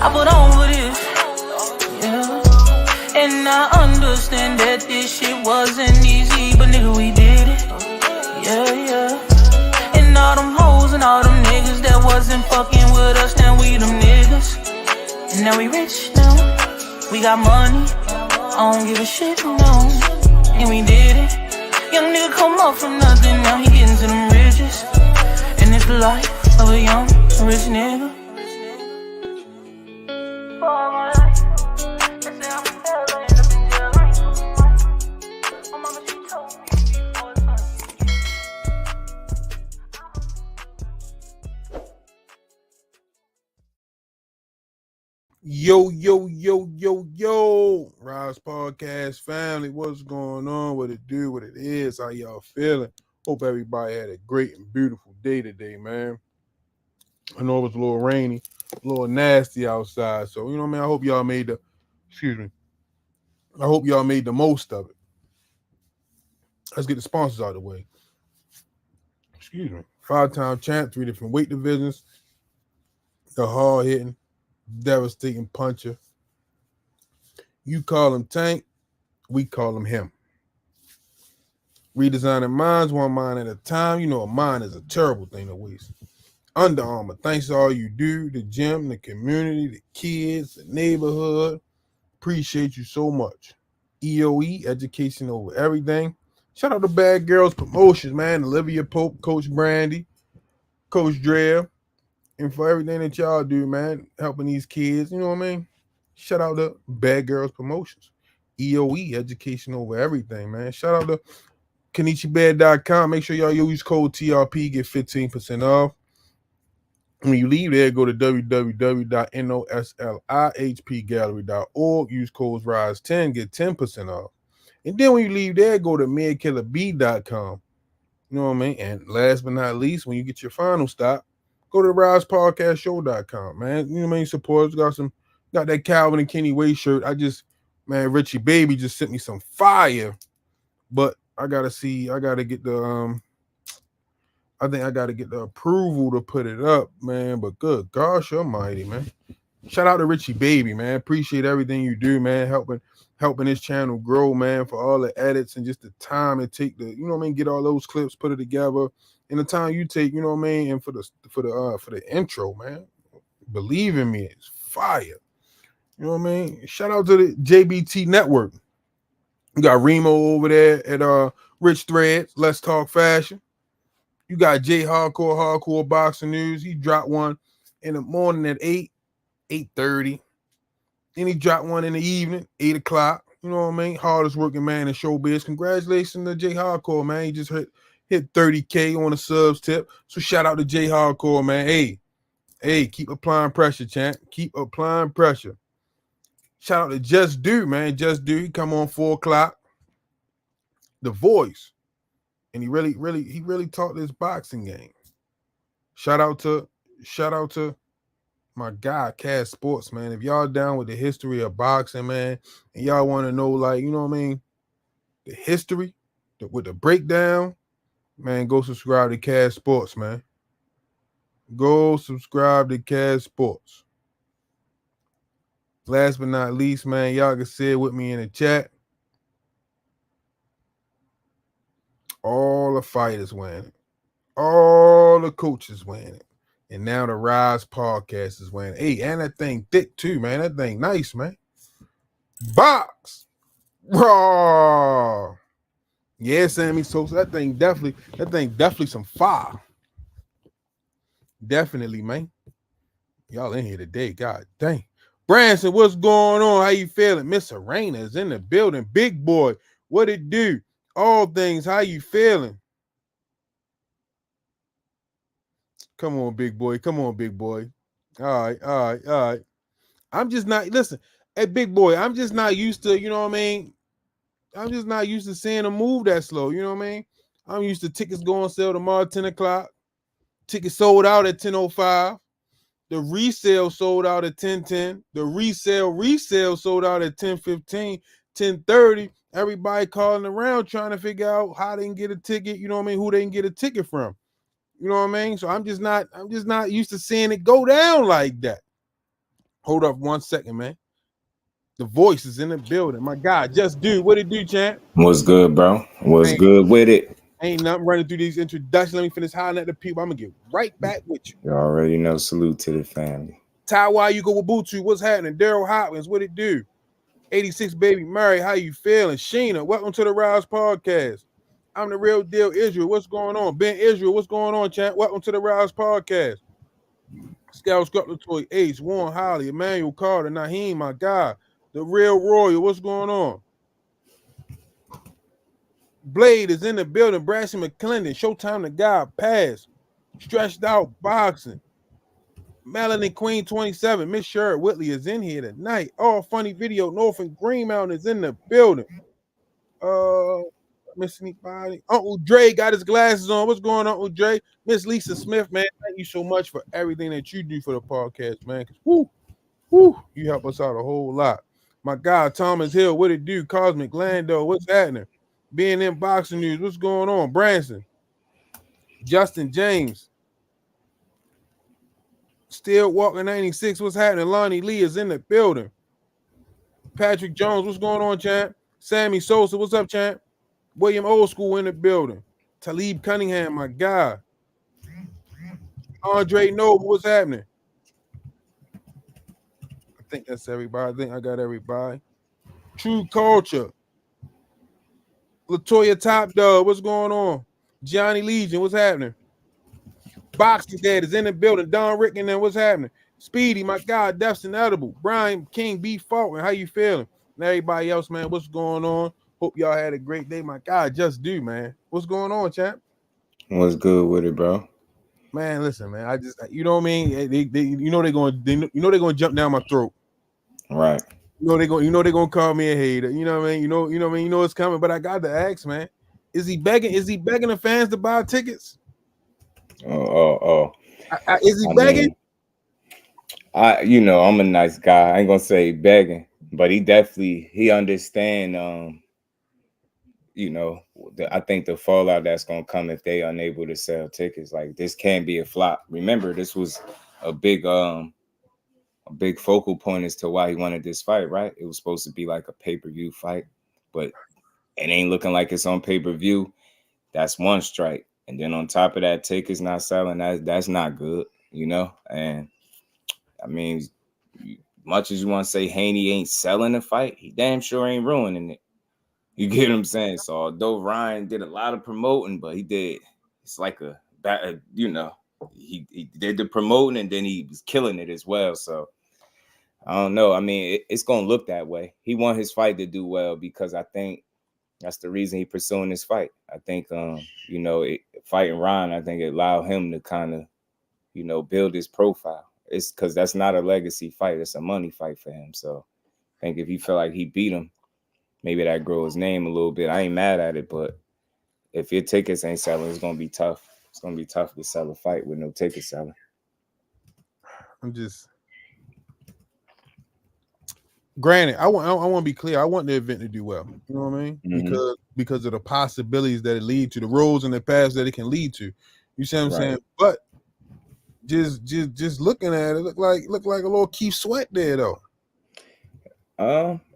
I put on for this, yeah. And I understand that this shit wasn't easy, but nigga, we did it, yeah. And all them hoes and all them niggas that wasn't fucking with us, now we them niggas. And now we rich now, we got money, I don't give a shit, no. And we did it. Young nigga come up from nothing, now he getting to them riches. And it's the life of a young, rich nigga. Yo, Rize Podcast family, what's going on? What it do, what it is, how y'all feeling? Hope everybody had a great and beautiful day today, man. I know it was a little rainy, a little nasty outside, so, you know what I mean? I hope y'all made the most of it. Let's get the sponsors out of the way. 5-time champ, 3 different weight divisions, the hard-hitting, devastating puncher. You call him Tank, we call him him. Redesigning minds, one mind at a time. You know a mind is a terrible thing to waste. Under Armour, thanks to all you do, the gym, the community, the kids, the neighborhood. Appreciate you so much. EOE, education over everything. Shout out to Bad Girls Promotions, man. Olivia Pope, Coach Brandy, Coach Dre, and for everything that y'all do, man, helping these kids, you know what I mean? Shout out to Bad Girls Promotions. EOE, education over everything, man. Shout out to KenichiBed.com. Make sure y'all use code TRP, get 15% off. When you leave there, go to www.noslihpgallery.org. Use code RIZE10, get 10% off. And then when you leave there, go to medkillerb.com. You know what I mean? And last but not least, when you get your final stop, go to RizePodcastShow.com, man. You know what I mean? Support us. Got that Calvin and Kenny Way shirt. Richie Baby just sent me some fire. But I gotta get the I think I gotta get the approval to put it up, man. But good gosh almighty, man. Shout out to Richie Baby, man. Appreciate everything you do, man. Helping this channel grow, man, for all the edits and just the time it take to, you know what I mean, get all those clips, put it together. And the time you take, you know what I mean, and for the intro, man. Believe in me, it's fire. You know what I mean? Shout out to the JBT Network. You got Remo over there at Rich Threads, Let's Talk Fashion. You got Jay Hardcore Boxing News. He dropped one in the morning at 8:30. Then he dropped one in the evening, 8 o'clock. You know what I mean? Hardest working man in showbiz. Congratulations to Jay Hardcore, man. He just hit 30K on a subs tip. So shout out to Jay Hardcore, man. Hey, keep applying pressure, champ. Keep applying pressure. Shout out to Just Do, man. Just Do. He come on 4 o'clock. The Voice. And he really taught this boxing game. Shout out to my guy, Cash Sports, man. If y'all down with the history of boxing, man, and y'all want to know, like, you know what I mean, the history with the breakdown, man, go subscribe to Cash Sports, man. Go subscribe to Cash Sports. Last but not least, man, y'all can say it with me in the chat. All the fighters winning. All the coaches winning. And now the Rize Podcast is winning. Hey, and that thing thick too, man. That thing nice, man. Box. Raw. Yeah, Sammy Sosa. That thing definitely some fire. Definitely, man. Y'all in here today. God dang. Branson, what's going on? How you feeling? Miss Arena is in the building. Big boy. What it do? All things. How you feeling? Come on, big boy. All right. I'm just not, listen, hey, big boy, I'm just not used to, you know what I mean? I'm just not used to seeing them move that slow, you know what I mean? I'm used to tickets going on sale tomorrow at 10 o'clock. Tickets sold out at 10:05. The resale sold out at 10:10. The resale sold out at 10:15, 10:30. Everybody calling around trying to figure out how they can get a ticket, you know what I mean? Who they can get a ticket from. You know what I mean? So I'm just not used to seeing it go down like that. Hold up 1 second, man. The voice is in the building. My God, just do what it do, champ. What's good, bro? What's good with it? Ain't nothing running through these introductions. Let me finish hollering at the people. I'm gonna get right back with you. You already know. Salute to the family. Taiwan, you go with Butu. What's happening? Daryl Hopkins, what it do? 86 baby Mary, how you feeling? Sheena, welcome to the Rize podcast. I'm the real deal Israel. What's going on? Ben Israel, what's going on, champ? Welcome to the Rize podcast. Scout Scutlatoy, Ace, Warren Holly, Emmanuel Carter, Naheem, my God. The real Royal, what's going on? Blade is in the building. Braxton McClendon, Showtime the God, Pass, Stretched Out Boxing. Melanie Queen 27, Miss Sherrod Whitley is in here tonight. Oh, funny video. Norfolk Green Mountain is in the building. Miss anybody? Uncle Dre got his glasses on. What's going on, Uncle Dre? Miss Lisa Smith, man. Thank you so much for everything that you do for the podcast, man. Woo, you help us out a whole lot. My God, Thomas Hill, what it do? Cosmic Lando, what's happening? Being in boxing news, what's going on? Branson, Justin James, Still Walking 96, what's happening? Lonnie Lee is in the building. Patrick Jones, what's going on, champ? Sammy Sosa, what's up, champ? William Old School in the building. Talib Cunningham, my God. Andre Noble, what's happening? I think that's everybody. I think I got everybody. True Culture. Latoya Top Dog, what's going on? Johnny Legion, what's happening? Boxing Dad is in the building. Don Rick and then what's happening? Speedy, my God, Dustin Edible. Brian King, B. Faulkner, how you feeling? And everybody else, man, what's going on? Hope y'all had a great day. My God, just do, man. What's going on, champ? What's good with it, bro? Man, listen, man. I just, you know what I mean? They're gonna jump down my throat. Right. They're gonna call me a hater. You know what I mean? You know it's coming. But I got to ask, man. Is he begging the fans to buy tickets? Is he begging? I'm a nice guy. I ain't gonna say begging, but he understand. I think the fallout that's gonna come if they unable to sell tickets. Like this can't be a flop. Remember, this was a big focal point as to why he wanted this fight, right? It was supposed to be like a pay-per-view fight, but it ain't looking like it's on pay-per-view. That's one strike. And then on top of that, tickets not selling, that's not good, And I mean, much as you want to say Haney ain't selling the fight, he damn sure ain't ruining it. You get what I'm saying? So although Ryan did a lot of promoting, but it's like he did the promoting and then he was killing it as well. So I don't know. I mean, it's gonna look that way. He want his fight to do well because I think that's the reason he pursuing this fight. I think fighting Ryan, I think it allowed him to kind of build his profile. It's because that's not a legacy fight. It's a money fight for him. So I think if he felt like he beat him, maybe that grow his name a little bit. I ain't mad at it, but if your tickets ain't selling, it's gonna be tough. It's gonna be tough to sell a fight with no ticket selling. Granted, I want to be clear. I want the event to do well. You know what I mean? Mm-hmm. Because of the possibilities that it lead to, the roads and the paths that it can lead to. You see what I'm saying? But just looking at it, look like a little Keith Sweat there though.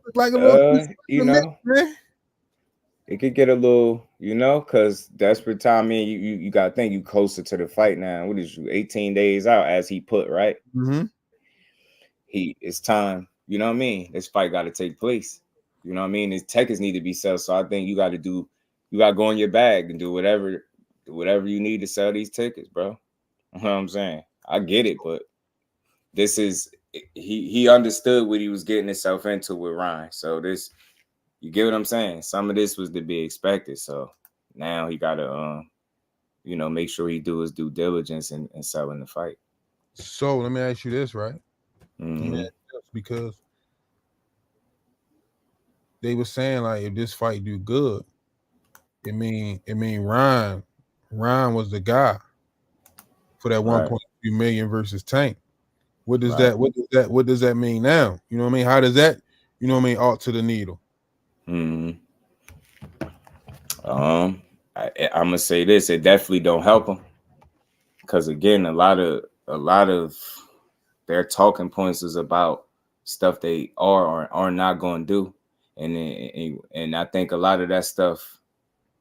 Look like a little it could get a little, because desperate time. You got to think you closer to the fight now. What is you 18 days out, as he put, right? Mm-hmm. It's time. You know what I mean? This fight got to take place. You know what I mean? His tickets need to be sold. So I think you got to go in your bag and do whatever you need to sell these tickets, bro. You know what I'm saying? I get it, but this is he understood what he was getting himself into with Ryan. So this, you get what I'm saying? Some of this was to be expected. So now he got to make sure he do his due diligence and selling the fight. So let me ask you this, right? Mm-hmm. Yeah, because they were saying like if this fight do good, it mean Ryan was the guy for that 1.2 million versus Tank. What does that mean now? You know what I mean? How does that, alter the needle? Mm-hmm. I'm gonna say this: it definitely don't help him, because again, a lot of their talking points is about stuff they are or are not going to do, and I think a lot of that stuff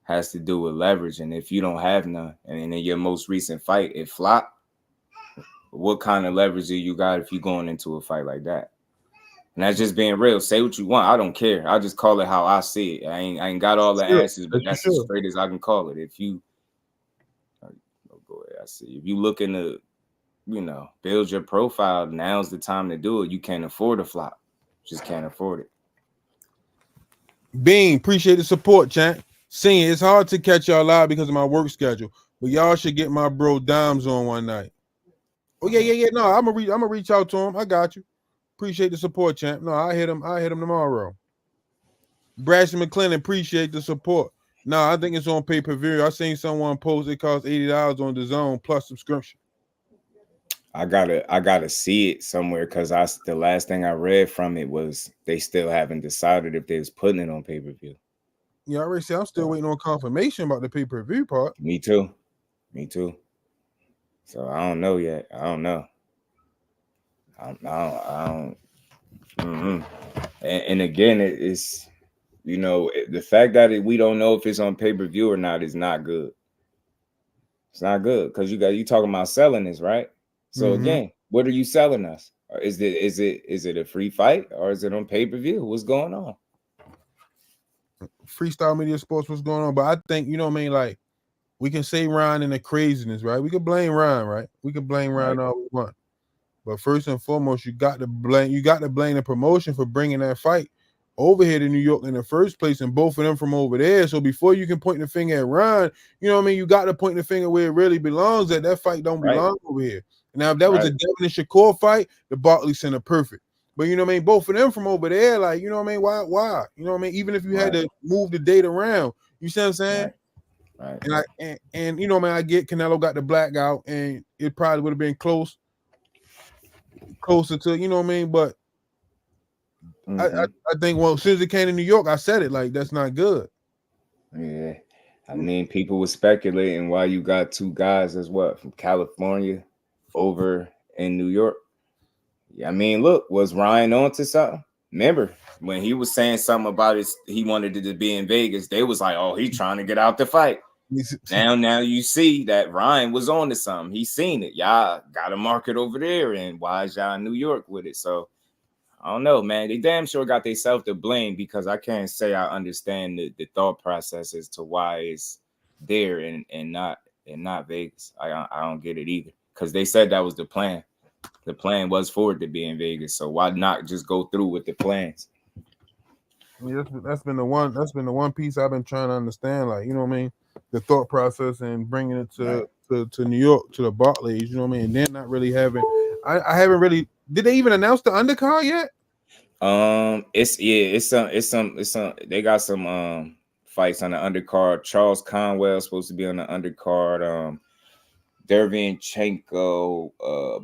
has to do with leverage. And if you don't have none, and in your most recent fight it flopped, what kind of leverage do you got if you going into a fight like that? And that's just being real. Say what you want. I don't care. I'll just call it how I see it. I ain't got all the answers, but that's as straight as I can call it. If you go ahead, I see. If you looking to, build your profile, now's the time to do it. You can't afford a flop. Just can't afford it. Bean, appreciate the support, champ. Seeing it's hard to catch y'all live because of my work schedule, but y'all should get my bro Dimes on one night. Oh yeah. No, I'm gonna reach out to him. I got you. Appreciate the support, champ. No, I hit him tomorrow. Brashton McClellan, appreciate the support. No, I think it's on pay-per-view. I seen someone post it costs $80 on the zone plus subscription. I gotta see it somewhere because the last thing I read from it was they still haven't decided if they was putting it on pay-per-view. Yeah, I already said I'm still waiting on confirmation about the pay-per-view part. Me too. So I don't know yet. I don't know. I don't. And again, it's the fact that we don't know if it's on pay-per-view or not is not good. It's not good because you talking about selling this, right? So again, what are you selling us? Is it a free fight or is it on pay-per-view? What's going on? Freestyle Media Sports, what's going on? But I think, like, we can say Ryan and the craziness, right? We can blame Ryan, right? We can blame Ryan all we want. But first and foremost, you got to blame the promotion for bringing that fight over here to New York in the first place, and both of them from over there. So before you can point the finger at Ryan, you got to point the finger where it really belongs. That fight don't belong over here. Now, if that was a Devin and Shakur fight, the Barclays Center perfect. But both of them from over there, like, why? Even if you had to move the date around, you see what I'm saying? Right. And I get Canelo got the blackout, and it probably would have been closer to, but I think, as soon as it came to New York, I said it, like, that's not good. Yeah. I mean, people were speculating why you got two guys from California over in New York. I mean, look, was Ryan on to something? Remember when he was saying something about he wanted it to be in Vegas, they was like, oh, he's trying to get out the fight. Now you see that Ryan was on to something. He seen it. Y'all got a market over there, and why is y'all in New York with it? So I don't know, man. They damn sure got themselves to blame because I can't say I understand the thought process as to why it's there and not Vegas. I don't get it either because they said that was the plan. The plan was for it to be in Vegas, so why not just go through with the plans? Yeah, that's been the one piece I've been trying to understand, like, the thought process and bringing it to New York, to the Barclays, and they're not really having. I haven't really. Did they even announce the undercard yet? It's some. They got some fights on the undercard. Charles Conwell is supposed to be on the undercard. Dervinchenko,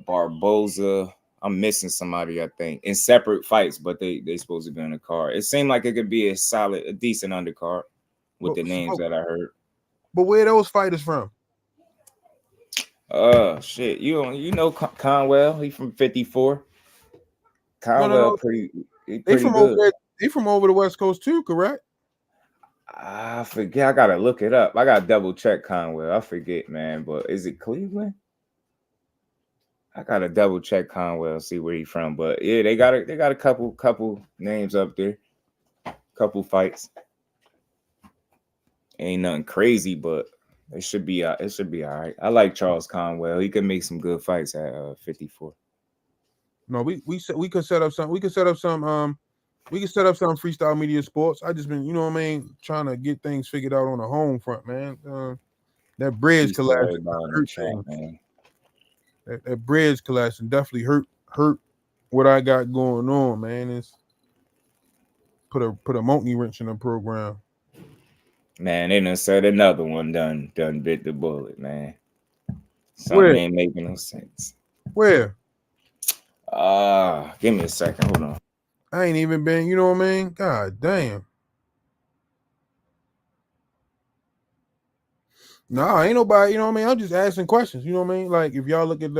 Barboza. I'm missing somebody, I think, in separate fights, but they supposed to be on the card. It seemed like it could be a decent undercard with the names that I heard. But where are those fighters from? Shit, you know Conwell. He from 54. Conwell, pretty from good. Over there. They from over the West Coast too, correct? I forget. I gotta look it up. I gotta double check Conwell. I forget, man. But is it Cleveland? I gotta double check Conwell, see where he's from. But yeah, they got a couple names up there, couple fights. Ain't nothing crazy, but it should be all right. I like Charles Conwell. He can make some good fights at 54. No, we could set up some. We could set up some Freestyle Media Sports. I just been, trying to get things figured out on the home front, man. That bridge collapse hurt, man. That bridge collapse definitely hurt what I got going on, man. It's put a monkey wrench in the program. Man, they done said another one done bit the bullet, man. Something ain't making no sense. Where? Give me a second. Hold on. I ain't even been, you know what I mean? God damn. No, ain't nobody, you know what I mean? I'm just asking questions, you know what I mean? Like, if y'all look at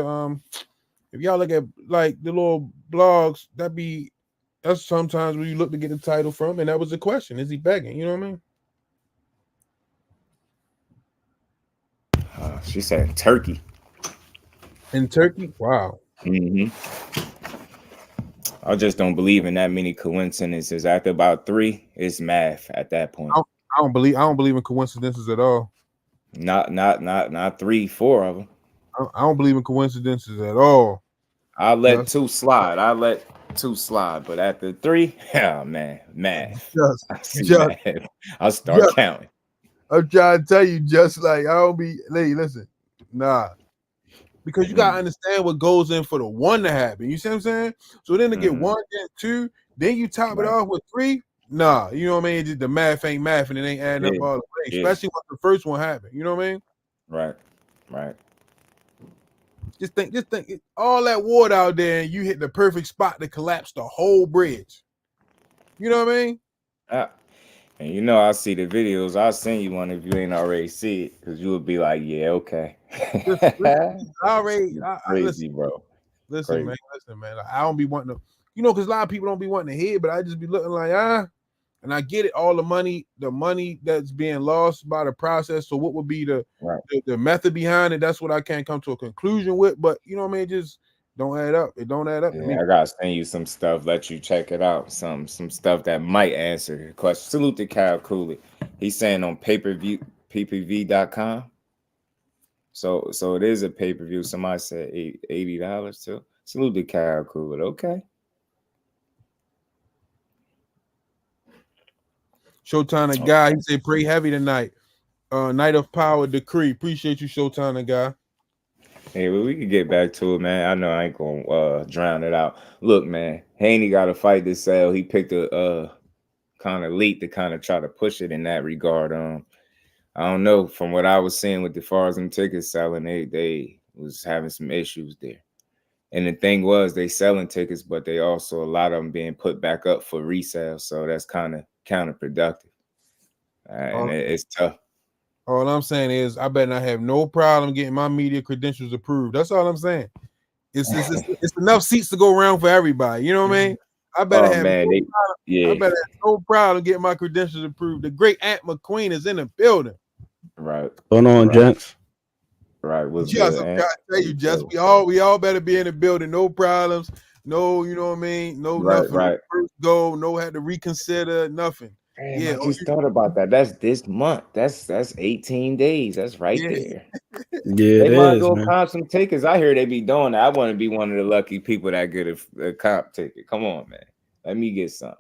if y'all look at like the little blogs, that's sometimes where you look to get the title from, and that was the question: is he begging? You know what I mean? She said Turkey. In Turkey, wow. Mm-hmm. I just don't believe in that many coincidences. After about 3, it's math at that point. I don't believe in coincidences at all. Not 3, 4 of them. I don't believe in coincidences at all. I'll let 2 slide. But after 3, yeah, man, math. Math. I'll start counting. I'm trying to tell you, just like I don't be. Hey, listen, nah, because you gotta understand what goes in for the 1 to happen. You see what I'm saying? So then to get 1, then 2, then you top it off with 3. Nah, you know what I mean? Just the math ain't math, and it ain't adding up all the way. Especially when the first one happened. You know what I mean? Right. Just think, all that water out there, and you hit the perfect spot to collapse the whole bridge. You know what I mean? And you know, I see the videos. I'll send you one if you ain't already see it, because you would be like, yeah, okay. Crazy, bro. Listen, man. Like, I don't be wanting to, because a lot of people don't be wanting to hear, but I just be looking like, and I get it, all the money that's being lost by the process. So what would be the method behind it? That's what I can't come to a conclusion with. But you know what I mean? Just don't add up. It don't add up to me. I gotta send you some stuff, let you check it out. Some stuff that might answer the question. Salute to Kyle Cooley. He's saying on pay-per-view, ppv.com. So it is a pay-per-view. Somebody said $80 too. Salute to Kyle Cooley. Okay. Showtime the guy. He said pray heavy tonight. Night of Power decree. Appreciate you, Showtime the guy. Hey, well, we can get back to it, man. I know I ain't gonna drown it out. Look, man, Haney got to fight this sale. He picked a kind of late to kind of try to push it in that regard. I don't know. From what I was seeing with the far as them tickets selling, they was having some issues there. And the thing was, they selling tickets, but they also a lot of them being put back up for resale. So that's kind of counterproductive, and it's tough. All I'm saying is, I better not have no problem getting my media credentials approved. That's all I'm saying. It's enough seats to go around for everybody. You know what I mean? I better have no problem getting my credentials approved. The great Aunt McQueen is in the building. Right. Going on, gents. Right. I'm trying to tell you, Jess, we all better be in the building. No problems. No, you know what I mean? No, nothing. Right. First go, no had to reconsider, nothing. Damn, I just thought about that. That's this month. That's 18 days. That's right there. Yeah, they might go comp some tickets. I hear they be doing that. I want to be one of the lucky people that get a comp ticket. Come on, man. Let me get some.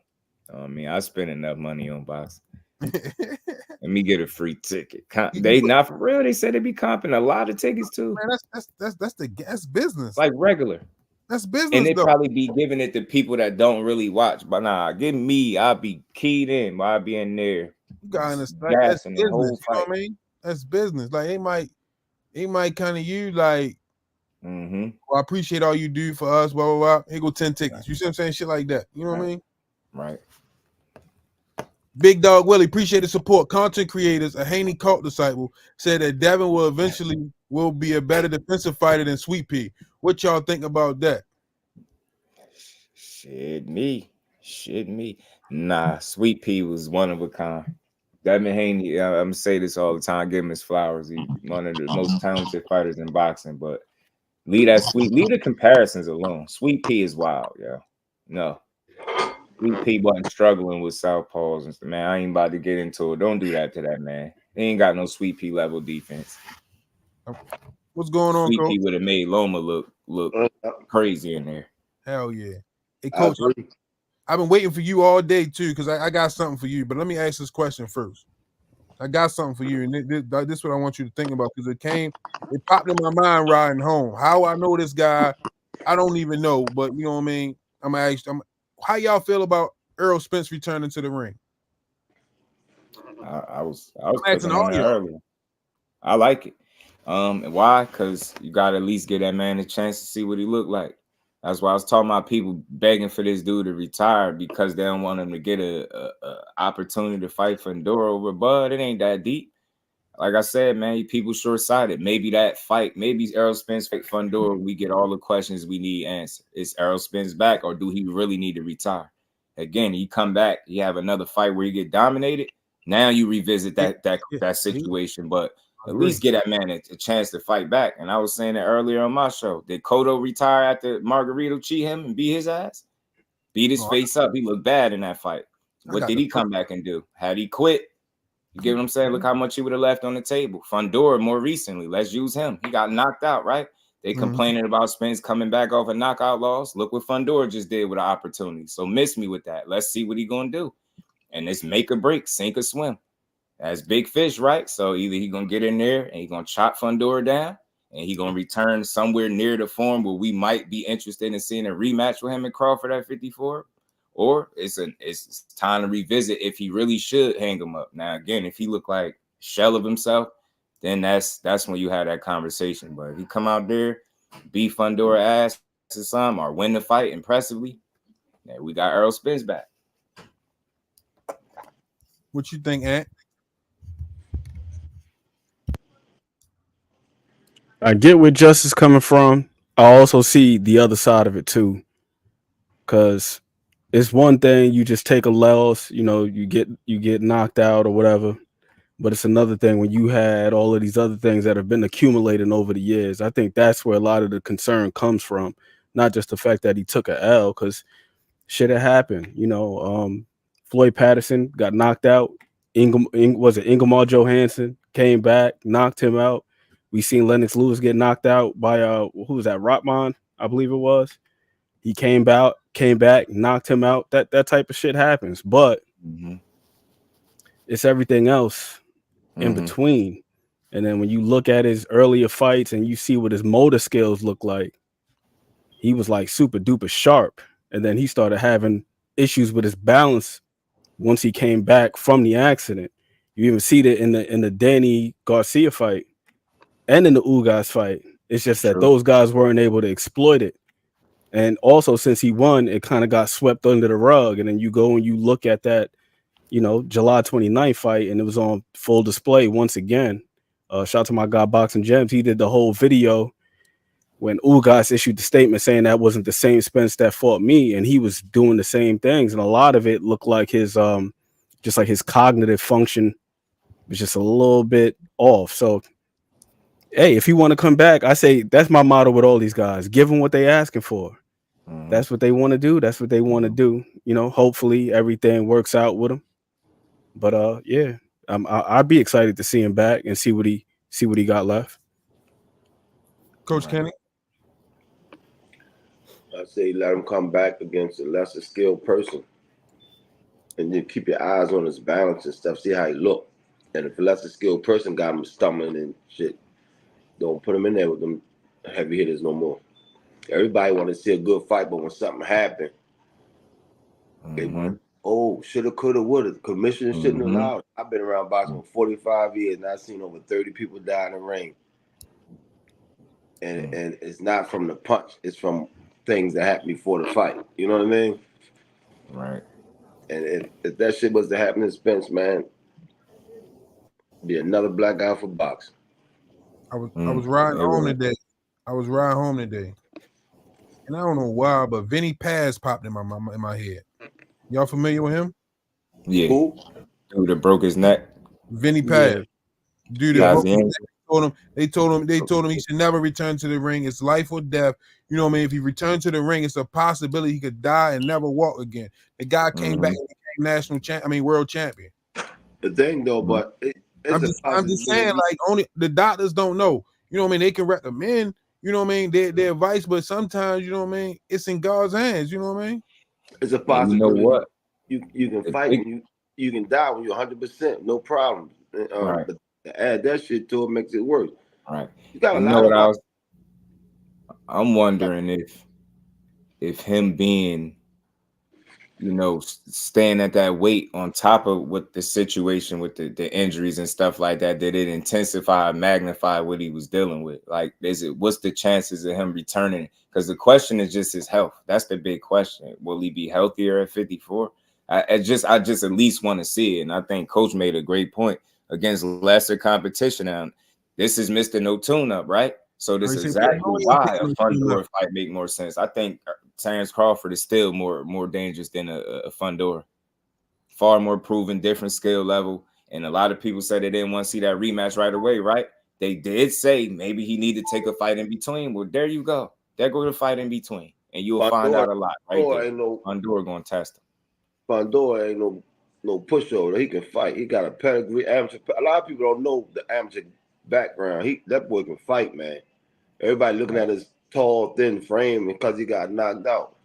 I mean, I spend enough money on boxing. Let me get a free ticket. They not for real. They said they be comping a lot of tickets too. Man, that's business. Like regular. That's business. And they probably be giving it to people that don't really watch. But nah, give me, I'll be keyed in. I'll be in there. You gotta understand, that's business. You know what I mean? That's business. Like they might kind of use like, well, I appreciate all you do for us. Blah blah blah. Here go 10 tickets. You see what I'm saying? Shit like that. You know what I mean? Right. Big Dog Willie, appreciate the support. Content creators, a Haney cult disciple, said that Devin will eventually be a better defensive fighter than Sweet Pea. What y'all think about that? Shit me. Nah, Sweet Pea was one of a kind. Devin Haney, I'm gonna say this all the time. Give him his flowers. He's one of the most talented fighters in boxing. But leave the comparisons alone. Sweet Pea is wild, yo. No. Sweet Pea wasn't struggling with southpaws and stuff. Man, I ain't about to get into it. Don't do that to that man. He ain't got no Sweet Pea level defense. What's going on, Sweet Coach? Pea would have made Loma look crazy in there. Hell yeah. Hey, Coach, I've been waiting for you all day too, because I got something for you. But let me ask this question first. I got something for you, and this is what I want you to think about, because it popped in my mind riding home. How I know this guy, I don't even know, but you know what I mean. I'm gonna ask. How y'all feel about Errol Spence returning to the ring? I was clicking on it earlier. I like it. Why? Because you gotta at least give that man a chance to see what he looked like. That's why I was talking about people begging for this dude to retire because they don't want him to get a opportunity to fight for Enduro over Bud. It ain't that deep. like I said, man, people short-sighted. Maybe that fight, maybe Errol Spence fight Fundora, we get all the questions we need answered. Is Errol Spence back, or do he really need to retire? Again, you come back, you have another fight where you get dominated. Now you revisit that situation, but at least get that man a chance to fight back. And I was saying that earlier on my show. Did Cotto retire after Margarito cheat him and beat his ass? Beat his face up. He looked bad in that fight. What did he come back and do? Had he quit? You get what I'm saying? Look how much he would have left on the table. Fundora more recently. Let's use him. He got knocked out, right? They complaining about Spence coming back off a knockout loss. Look what Fundora just did with an opportunity. So miss me with that. Let's see what he gonna do. And it's make or break, sink or swim. That's big fish, right? So either he gonna get in there and he gonna chop Fundora down, and he gonna return somewhere near the form where we might be interested in seeing a rematch with him and Crawford at 54. Or it's time to revisit if he really should hang him up. Now, again, if he look like shell of himself, then that's when you have that conversation. But if he come out there, beat Fundora ass to some, or win the fight impressively, then we got Errol Spence back. What you think, Ant? I get where Justice coming from. I also see the other side of it too, because it's one thing you just take a loss, you get knocked out or whatever, but it's another thing when you had all of these other things that have been accumulating over the years. I think that's where a lot of the concern comes from, not just the fact that he took a L, because shit had happened. Floyd Patterson got knocked out. Ingemar Johansson came back, knocked him out. We seen Lennox Lewis get knocked out by who was that? Rotman, I believe it was. He came back, knocked him out. That type of shit happens, but it's everything else in between. And then when you look at his earlier fights and you see what his motor skills look like, he was like super duper sharp. And then he started having issues with his balance once he came back from the accident. You even see that in the Danny Garcia fight and in the Ugas fight. It's just that those guys weren't able to exploit it. And also, since he won, it kind of got swept under the rug. And then you go and you look at that, July 29th fight, and it was on full display once again. Shout out to my guy Boxing Gems. He did the whole video when Ugas issued the statement saying that wasn't the same Spence that fought me, and he was doing the same things. And a lot of it looked like his just like his cognitive function was just a little bit off. So hey, if you want to come back, I say that's my motto with all these guys. Give them what they asking for. That's what they want to do. That's what they want to do. Hopefully everything works out with them. But yeah, I'd be excited to see him back and see what he got left. Coach Kenny? I say let him come back against a lesser skilled person, and then keep your eyes on his balance and stuff. See how he look. And if a lesser skilled person got him stumbling and shit, don't put him in there with them heavy hitters no more. Everybody want to see a good fight, but when something happened, they want, shoulda, coulda, woulda. The commissioner shouldn't allow it. I've been around boxing for 45 years, and I've seen over 30 people die in the ring. And it's not from the punch. It's from things that happened before the fight. You know what I mean? Right. And if that shit was to happen to Spence, man, be another black guy for boxing. I was riding home today. And I don't know why, but Vinny Paz popped in my head. Y'all familiar with him? Yeah. Who? Dude that broke his neck. Vinny Paz. Dude that broke his neck. They told him he should never return to the ring. It's life or death. You know what I mean? If he returned to the ring, it's a possibility he could die and never walk again. The guy came back and became world champion. The thing though, but I'm just saying, like, only the doctors don't know. You know what I mean? They can recommend, you know what I mean, their advice, but sometimes, you know what I mean, it's in God's hands, you know what I mean? It's a possibility. You know what? You can fight when you can die when you're 100%, no problem. Right. But to add that shit to it makes it worse. Right. You got a lot of I'm wondering if him being, staying at that weight on top of what the situation with the injuries and stuff like that, did it intensify, magnify what he was dealing with? Like, what's the chances of him returning? Because the question is just his health. That's the big question. Will he be healthier at 54? I just at least want to see it. And I think Coach made a great point. against lesser competition. And this is Mr. No Tune-Up, right? So this is exactly why a Fundora fight make more sense. I think Terrence Crawford is still more dangerous than a Fundora. Far more proven, different skill level. And a lot of people said they didn't want to see that rematch right away, right? They did say maybe he need to take a fight in between. Well, there you go. There go the fight in between. And you'll find out a lot right there. Fundora going to test him. Fundora ain't no pushover. He can fight. He got a pedigree. Amateur. A lot of people don't know the amateur background. That boy can fight, man. Everybody looking at his tall, thin frame because he got knocked out.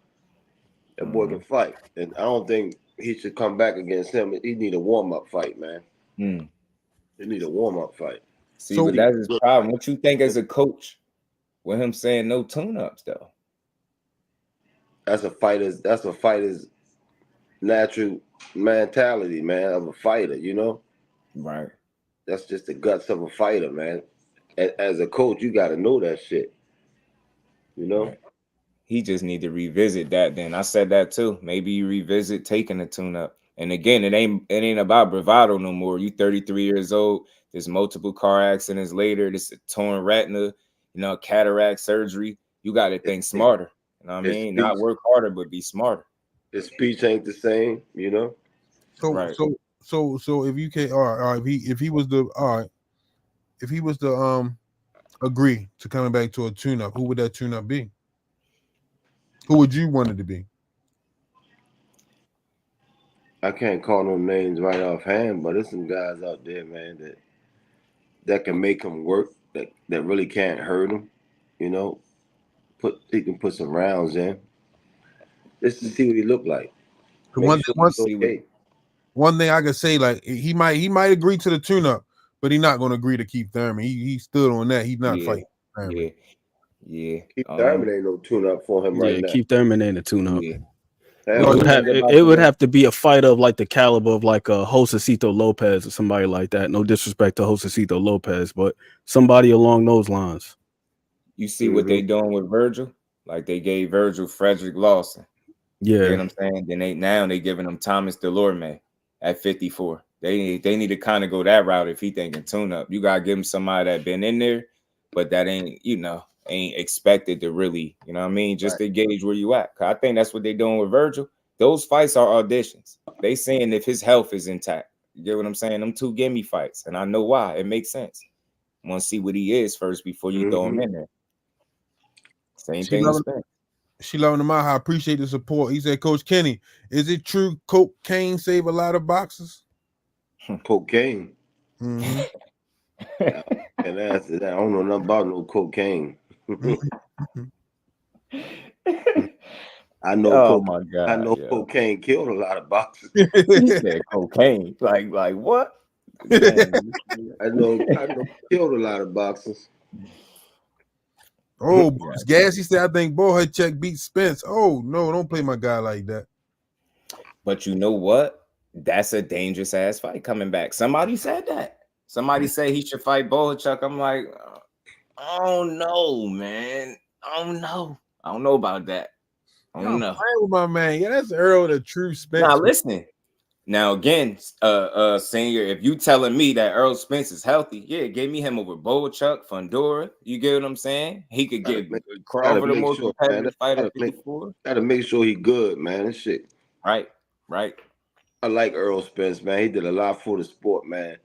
That boy can fight. And I don't think he should come back against him. He need a warm-up fight, man. He need a warm-up fight. See, but that's his problem. What you think as a coach with him saying no tune-ups, though? That's a fighter's natural mentality, man, of a fighter, you know? Right. That's just the guts of a fighter, man. As a coach, you got to know that shit, you know? Right. He just need to revisit that then. I said that too. Maybe you revisit taking a tune-up. And again, it ain't about bravado no more. You 33 years old. There's multiple car accidents later. This is torn retina, cataract surgery. You got to think smarter. You know what I mean? Not work harder, but be smarter. His speech ain't the same, you know? So if you can, if he was to agree to coming back to a tune-up, who would that tune-up be? Who would you want it to be? I can't call no names right offhand, but there's some guys out there, man, that can make him work, that really can't hurt him, you know. He can put some rounds in. Just to see what he look like. One thing I could say, like he might agree to the tune-up, but he's not going to agree to Keith Thurman. He stood on that. He's not fighting Thurman. Yeah. Keith Thurman ain't no tune-up for him right now. Keith Thurman ain't a tune-up. Yeah. It would have to be a fight of like the caliber of like a Josecito Lopez or somebody like that. No disrespect to Josecito Lopez, but somebody along those lines. You see what they doing with Virgil? Like they gave Virgil Frederick Lawson. Yeah. You know what I'm saying? Then they giving him Thomas Delorme at 54. They need to kind of go that route if he thinking tune-up. You gotta give him somebody that been in there, but that ain't expected to really, you know what I mean? Just to gauge where you at. I think that's what they doing with Virgil. Those fights are auditions. They saying if his health is intact. You get what I'm saying? Them two gimme fights. And I know why. It makes sense. Want to see what he is first before you throw him in there. Same thing with Spence. She loving him out. I appreciate the support. He said, Coach Kenny, is it true cocaine save a lot of boxers? Cocaine. Mm-hmm. And answer that. I don't know nothing about no cocaine. I know. My God! I know cocaine killed a lot of boxers. He said cocaine. Like what? I know killed a lot of boxers. Oh, Gassy said, I think Boyhood Check beat Spence. Oh, no, don't play my guy like that. But you know what? That's a dangerous ass fight coming back. Somebody said that. Somebody said he should fight Boyhood. I'm like, I don't know, man. I don't know about that. I don't know. With my man. Yeah, that's Earl the true Spence. Now listen. Now again, senior, if you telling me that Earl Spence is healthy, give me him over Boychuk, Fundora. You get what I'm saying? He could get Crawford a more competitive fighter. Gotta make sure he good, man. This shit. Right. I like Earl Spence, man. He did a lot for the sport, man.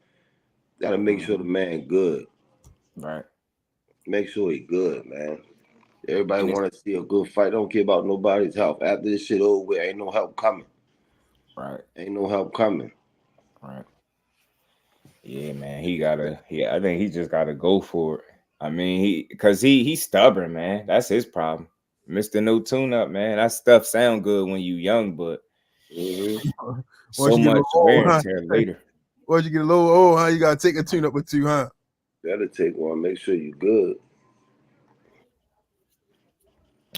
Gotta make sure the man good. Right. Make sure he good, man. Everybody want to see a good fight. Don't care about nobody's health. After this shit over with, ain't no help coming. Right. Ain't no help coming. Right. Yeah, man. I think he just gotta go for it. I mean, he's stubborn, man. That's his problem. Mr. No Tune-Up, man. That stuff sound good when you young, but so much wear and tear later. Once you get a little old, you gotta take a tune-up or two, huh? Gotta take one. Make sure you good.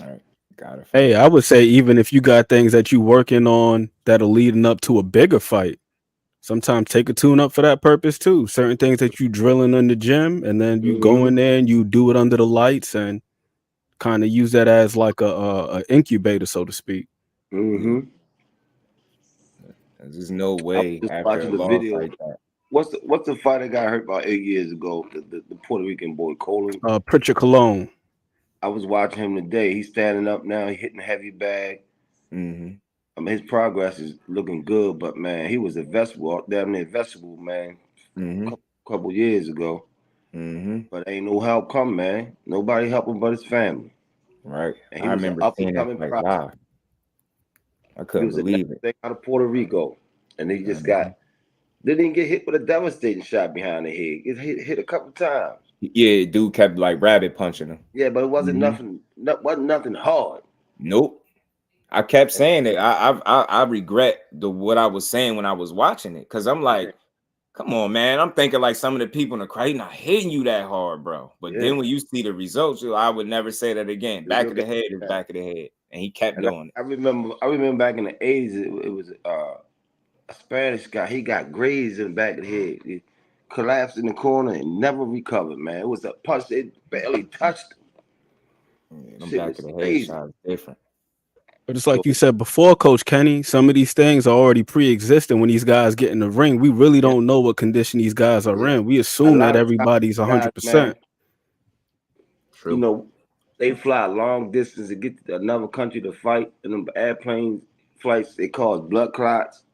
All right. Got it. Hey, I would say even if you got things that you working on that are leading up to a bigger fight, sometimes take a tune up for that purpose too. Certain things that you drilling in the gym, and then you go in there and you do it under the lights and kind of use that as like a incubator, so to speak. Mm-hmm. There's no way after a loss like that. What's the fight that got hurt about 8 years ago? The Puerto Rican boy Colin. Pritchard Cologne. I was watching him today. He's standing up now. He's hitting a heavy bag. Mm-hmm. I mean, his progress is looking good, but man, he was a vegetable, damn near vegetable, man, Mm-hmm. couple years ago. Mm-hmm. But ain't no help come, man. Nobody help him but his family. Right. And he I was an remember up seeing and that coming fight prospect. live. I He couldn't was the believe next it. thing out of Puerto Rico, and he just Mhm. didn't even get hit with a devastating shot behind the head. It hit a couple times. Yeah, dude kept like rabbit punching him. Yeah, but it wasn't Mhm. wasn't nothing hard. Nope. I kept saying it. I regret what I was saying when I was watching it because I'm like, come on, man. I'm thinking like some of the people in the crowd not hitting you that hard, bro. But Yeah. then when you see the results, I would never say that again. Back of the head is Yeah. back of the head, and he kept And doing it. I remember back in the 80s, it was a Spanish guy. He got grazed in the back of the head. He collapsed in the corner and never recovered, man. It was a punch that barely touched him. Yeah, them Shit back was of the head crazy. shots different. But it's like you said before, Coach Kenny, some of these things are already pre-existing when these guys get in the ring. We really don't know what condition these guys are in. We assume that everybody's 100%. True. You know, they fly a long distance to get to another country to fight, and them airplane flights, they cause blood clots.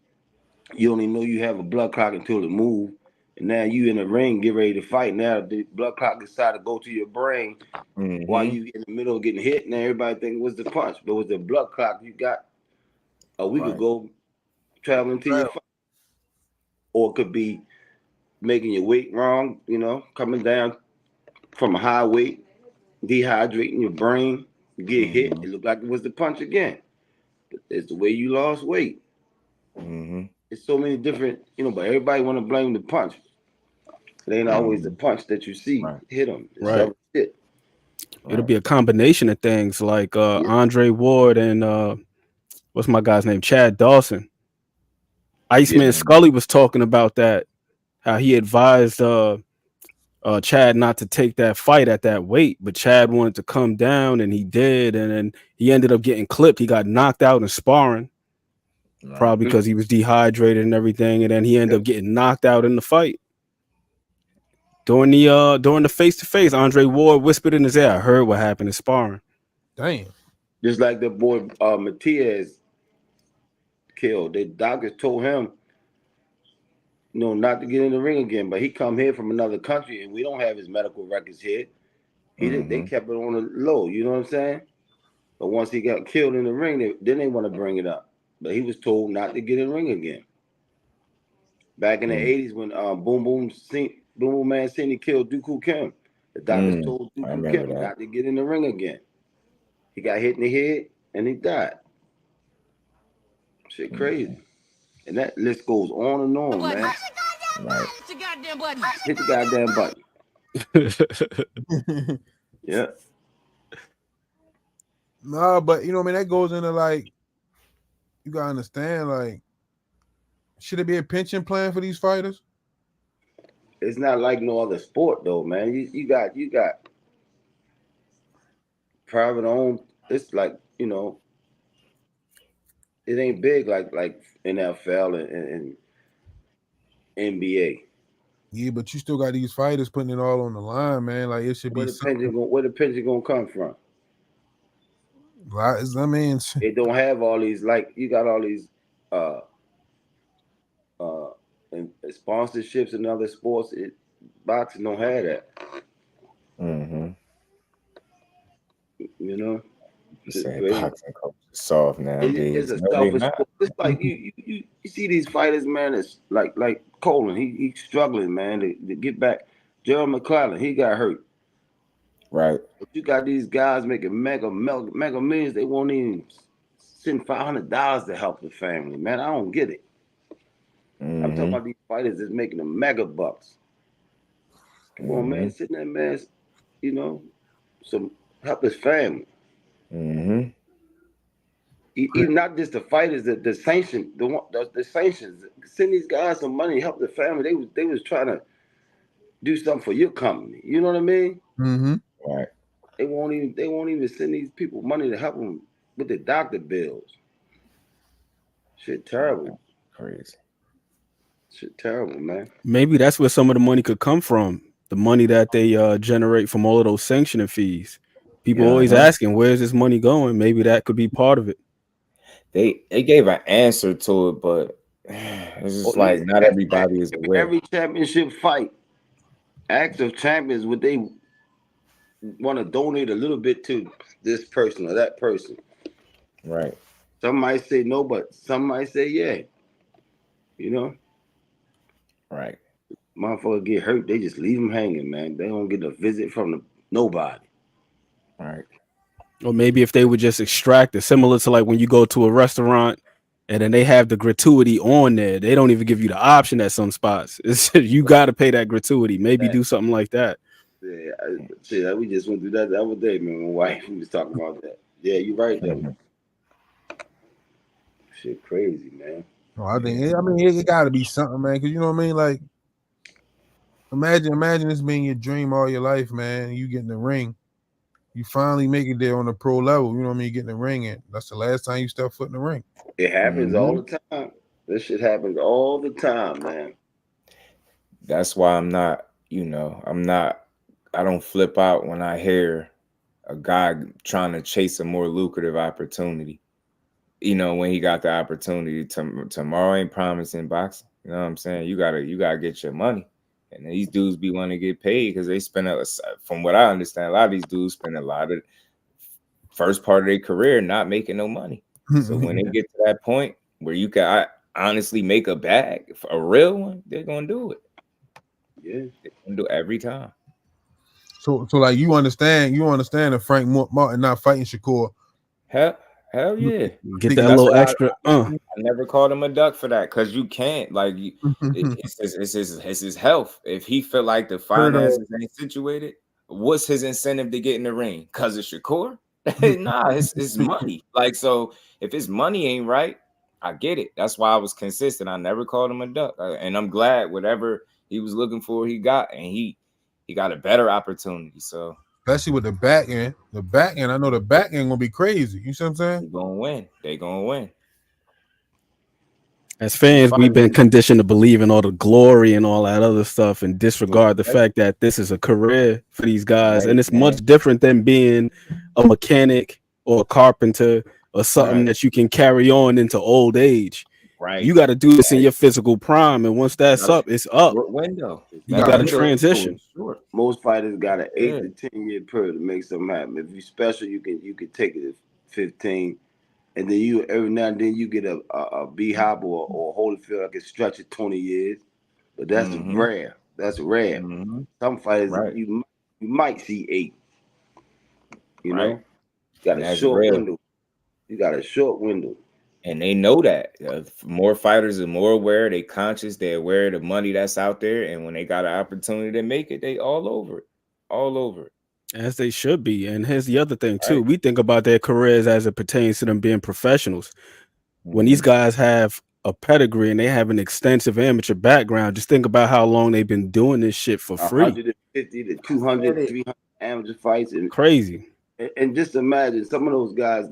You don't even know you have a blood clot until it moves. And now you in the ring, get ready to fight. Now the blood clot decide to go to your brain while you in the middle of getting hit. Now everybody think it was the punch, but it was the blood clot you got a week ago traveling to your fight. Or it could be making your weight wrong, coming down from a high weight, dehydrating your brain, you get hit. It looked like it was the punch again. It's the way you lost weight. It's so many different, but everybody want to blame the punch. It ain't always the punch that you see hit them. It's other shit. It'll be a combination of things like Andre Ward and what's my guy's name? Chad Dawson. Iceman Scully was talking about that, how he advised Chad not to take that fight at that weight, but Chad wanted to come down and he did, and then he ended up getting clipped. He got knocked out in sparring, probably because he was dehydrated and everything, and then he ended up getting knocked out in the fight. During the face-to-face, Andre Ward whispered in his ear, "I heard what happened in sparring." Damn. Just like the boy Matias killed. The doctors told him, not to get in the ring again. But he come here from another country, and we don't have his medical records here. They kept it on the low. You know what I'm saying? But once he got killed in the ring, then they want to bring it up. But he was told not to get in the ring again. Back in the 80s when Boom Boom Man Cine killed Dooku Kim, the doctors told Dooku Kim not to get in the ring again. He got hit in the head and he died. Shit crazy. And that list goes on and on, man. Hit the goddamn button. Hit the goddamn button. Yeah. Nah, but that goes into like, you gotta understand, like, should there be a pension plan for these fighters? It's not like no other sport though, man. You got private owned. It's like, it ain't big like NFL and NBA. Yeah, but you still got these fighters putting it all on the line, man. Like, it should Where be the pension gonna come from? I mean, They don't have all these, like, you got all these and sponsorships and other sports. Boxing don't have that. Boxing coach is soft nowadays. It's a selfish sport. It's like you see these fighters, man. It's like Colin. He's struggling, man, to get back. Gerald McClellan, he got hurt. Right. But you got these guys making mega millions. They won't even send $500 to help the family, man. I don't get it. I'm talking about these fighters that's making the mega bucks. Come on, man. Sitting there, man, some help his family. Even not just the fighters, the sanctions, the sanctions. Send these guys some money, help the family. They was trying to do something for your company. You know what I mean? Right. They won't even send these people money to help them with the doctor bills. Shit, terrible. Crazy. Shit, terrible, man. Maybe that's where some of the money could come from. The money that they generate from all of those sanctioning fees. People always asking, where's this money going? Maybe that could be part of it. They gave an answer to it, but it's just like not everybody is aware. Every championship fight, active champions, would they want to donate a little bit to this person or that person? Right. Some might say no, but some might say yeah. You know? Right. Motherfuckers get hurt, they just leave them hanging, man. They don't get a visit from nobody. Right. Or maybe if they would just extract it, similar to like when you go to a restaurant and then they have the gratuity on there. They don't even give you the option at some spots. It's you got to pay that gratuity. Maybe do something like that. Yeah, we just went through that the other day, man. My wife was talking about that. Yeah, you're right, Devin. Shit, crazy, man. Oh, I think it got to be something, man. Because you know what I mean. Like, imagine this being your dream all your life, man. You get in the ring, you finally make it there on the pro level. You know what I mean. You get in the ring, and that's the last time you step foot in the ring. It happens all the time. This shit happens all the time, man. That's why I'm not. I don't flip out when I hear a guy trying to chase a more lucrative opportunity. You know, when he got the opportunity, tomorrow ain't promising boxing. You know what I'm saying? You gotta get your money. And these dudes be wanting to get paid because they spend from what I understand, a lot of these dudes spend a lot of first part of their career not making no money. So when they get to that point where you can honestly make a bag, a real one, they're gonna do it. Yeah, they're gonna do it every time. So like you understand if Frank Martin not fighting Shakur. Hell yeah. Get that little extra. I never called him a duck for that because you can't. Like, it's his health. If he feel like the finances ain't situated, what's his incentive to get in the ring? Because of Shakur? Nah, it's money. Like, so if his money ain't right, I get it. That's why I was consistent. I never called him a duck. And I'm glad whatever he was looking for, he got. And he got a better opportunity. So especially with the back end. I know the back end gonna be crazy. You see what I'm saying? They gonna win. As fans, we've been conditioned to believe in all the glory and all that other stuff and disregard the fact that this is a career for these guys. Right, and it's much different than being a mechanic or a carpenter or something that you can carry on into old age. Right. You got to do this in your physical prime. And once that's up, it's up. Window. You got to transition. Most fighters got an 8 to 10 year period to make something happen. If you're special, you can take it at 15. And then you every now and then you get a B-hop or a Holyfield that can stretch it 20 years. But that's rare. That's rare. Some fighters you might see 8. You know? You got a short window. You got a short window. And they know that. More fighters are more aware. They conscious. They're aware of the money that's out there. And when they got an opportunity to make it, they all over it. All over it. As they should be. And here's the other thing, too. We think about their careers as it pertains to them being professionals. When these guys have a pedigree and they have an extensive amateur background, just think about how long they've been doing this shit for free. 150 to 200, 300 amateur fights. And crazy. And just imagine some of those guys,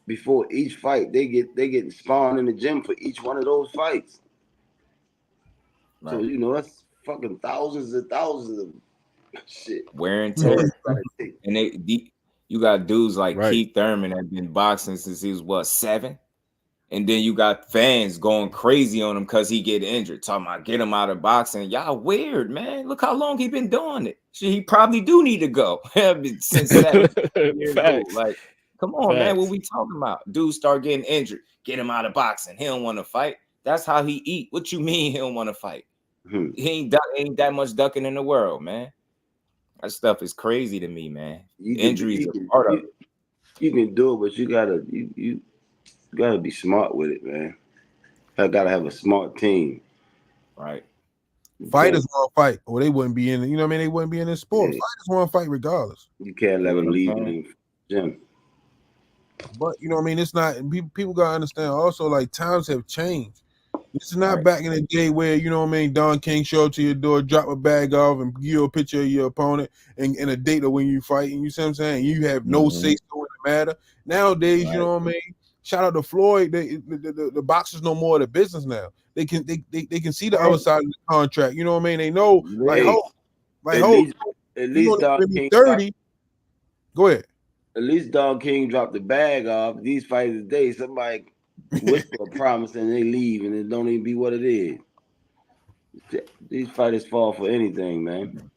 before each fight, they get spawned in the gym for each one of those fights. Right. So, you know, that's fucking thousands and thousands of shit. Wear and tear. And you got dudes like Keith Thurman that been boxing since he was 7? And then you got fans going crazy on him because he get injured. Talking about get him out of boxing. Y'all weird, man. Look how long he been doing it. Shit, he probably do need to go. Since 7 years old. Like, come on, man. What we talking about? Dudes start getting injured. Get him out of boxing. He don't want to fight. That's how he eat. What you mean he don't want to fight? He ain't that much ducking in the world, man. That stuff is crazy to me, man. Injuries are part of it. You can do it, but you gotta be smart with it, man. I gotta have a smart team. Right. Fighters want to fight, or they wouldn't be in. You know what I mean? They wouldn't be in this sport. Fighters want to fight regardless. You can't let them leave the gym. But you know what I mean? It's not. People gotta understand. Also, like times have changed. This is not back in the day where, you know what I mean, Don King show up to your door, drop a bag off, and give you a picture of your opponent and a date of when you fighting. You see what I'm saying? You have no say so in the matter. Nowadays, you know what I mean? Shout out to Floyd. The boxers know more of the business now. they can see the other side of the contract. You know what I mean? They know like Hey, at least you Dog give me King 30. Go ahead. at least Dog King dropped the bag off. These fighters today, somebody whisper a promise and they leave and it don't even be what it is. These fighters fall for anything, man.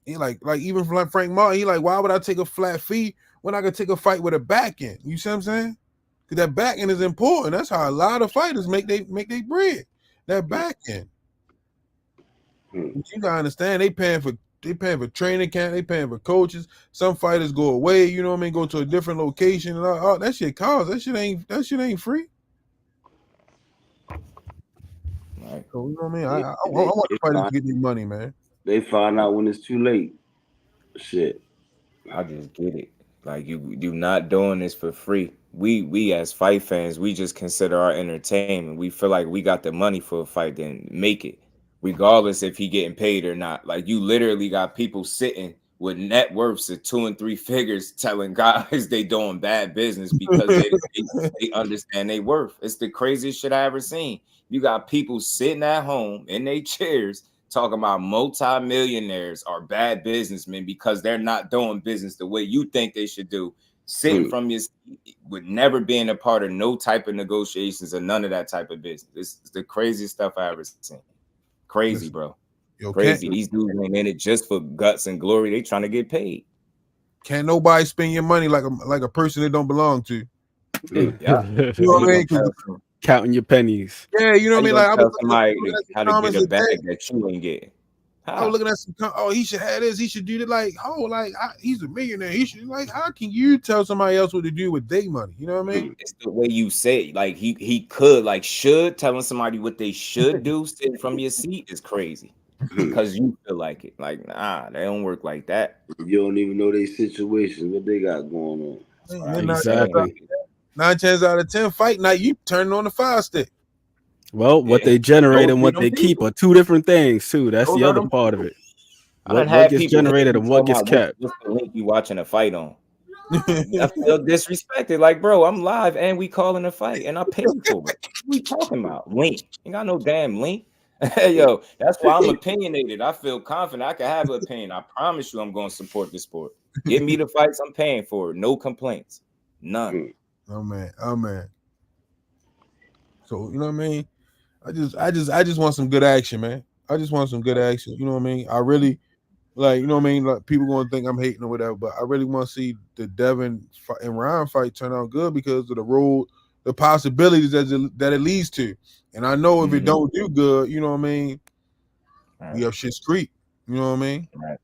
He like even from Frank Martin, he like, why would I take a flat fee when I could take a fight with a back end? You see what I'm saying? Because that back end is important. That's how a lot of fighters make they bread. That back end. But you gotta understand, they paying for training camp, they paying for coaches. Some fighters go away, you know what I mean, go to a different location and all that shit costs. That shit ain't free. Right. So you know what I mean? I want the fighters to get their money, man. They find out when it's too late. Shit. I just get it. Like you not doing this for free. We as fight fans, we just consider our entertainment. We feel like we got the money for a fight, then make it, regardless if he getting paid or not. Like you literally got people sitting with net worths of 2 and 3 figures telling guys they doing bad business because they understand they worth. It's the craziest shit I ever seen. You got people sitting at home in their chairs talking about multi-millionaires are bad businessmen because they're not doing business the way you think they should do. Sitting from your seat with never being a part of no type of negotiations or none of that type of business. It's the craziest stuff I ever seen. Crazy, bro. Crazy. These dudes ain't in it just for guts and glory. They trying to get paid. Can't nobody spend your money like a person they don't belong to. Yeah. You know what I mean? Counting your pennies. Yeah, you know what I mean? Like I was somebody how to get a bag that you ain't getting. I was looking at some. He should have this. He should do that. Like, he's a millionaire. He should how can you tell somebody else what to do with their money? You know what I mean? It's the way you say it. Like he could should telling somebody what they should do sitting from your seat is crazy because you feel like it. Like they don't work like that. You don't even know their situation, what they got going on. Exactly. 9 chances out of 10 fight night, you turn on the fire stick. Well, what they generate and what they keep are two different things too. That's the other part of it. What gets generated and what gets kept. What's the link you watching a fight on? I feel disrespected. Like, bro, I'm live and we calling a fight and I paid for it. What we talking about? Link? Ain't got no damn link. Yo, that's why I'm opinionated. I feel confident I can have an opinion. I promise you I'm going to support the sport. Give me the fights I'm paying for. No complaints. None. Oh man. So you know what I mean? I just want some good action, man. I just want some good action. You know what I mean? I really you know what I mean? Like people gonna think I'm hating or whatever, but I really want to see the Devin and Ryan fight turn out good because of the possibilities that it leads to. And I know if it don't do good, you know what I mean? Right. We have shit's creek. You know what I mean? Right.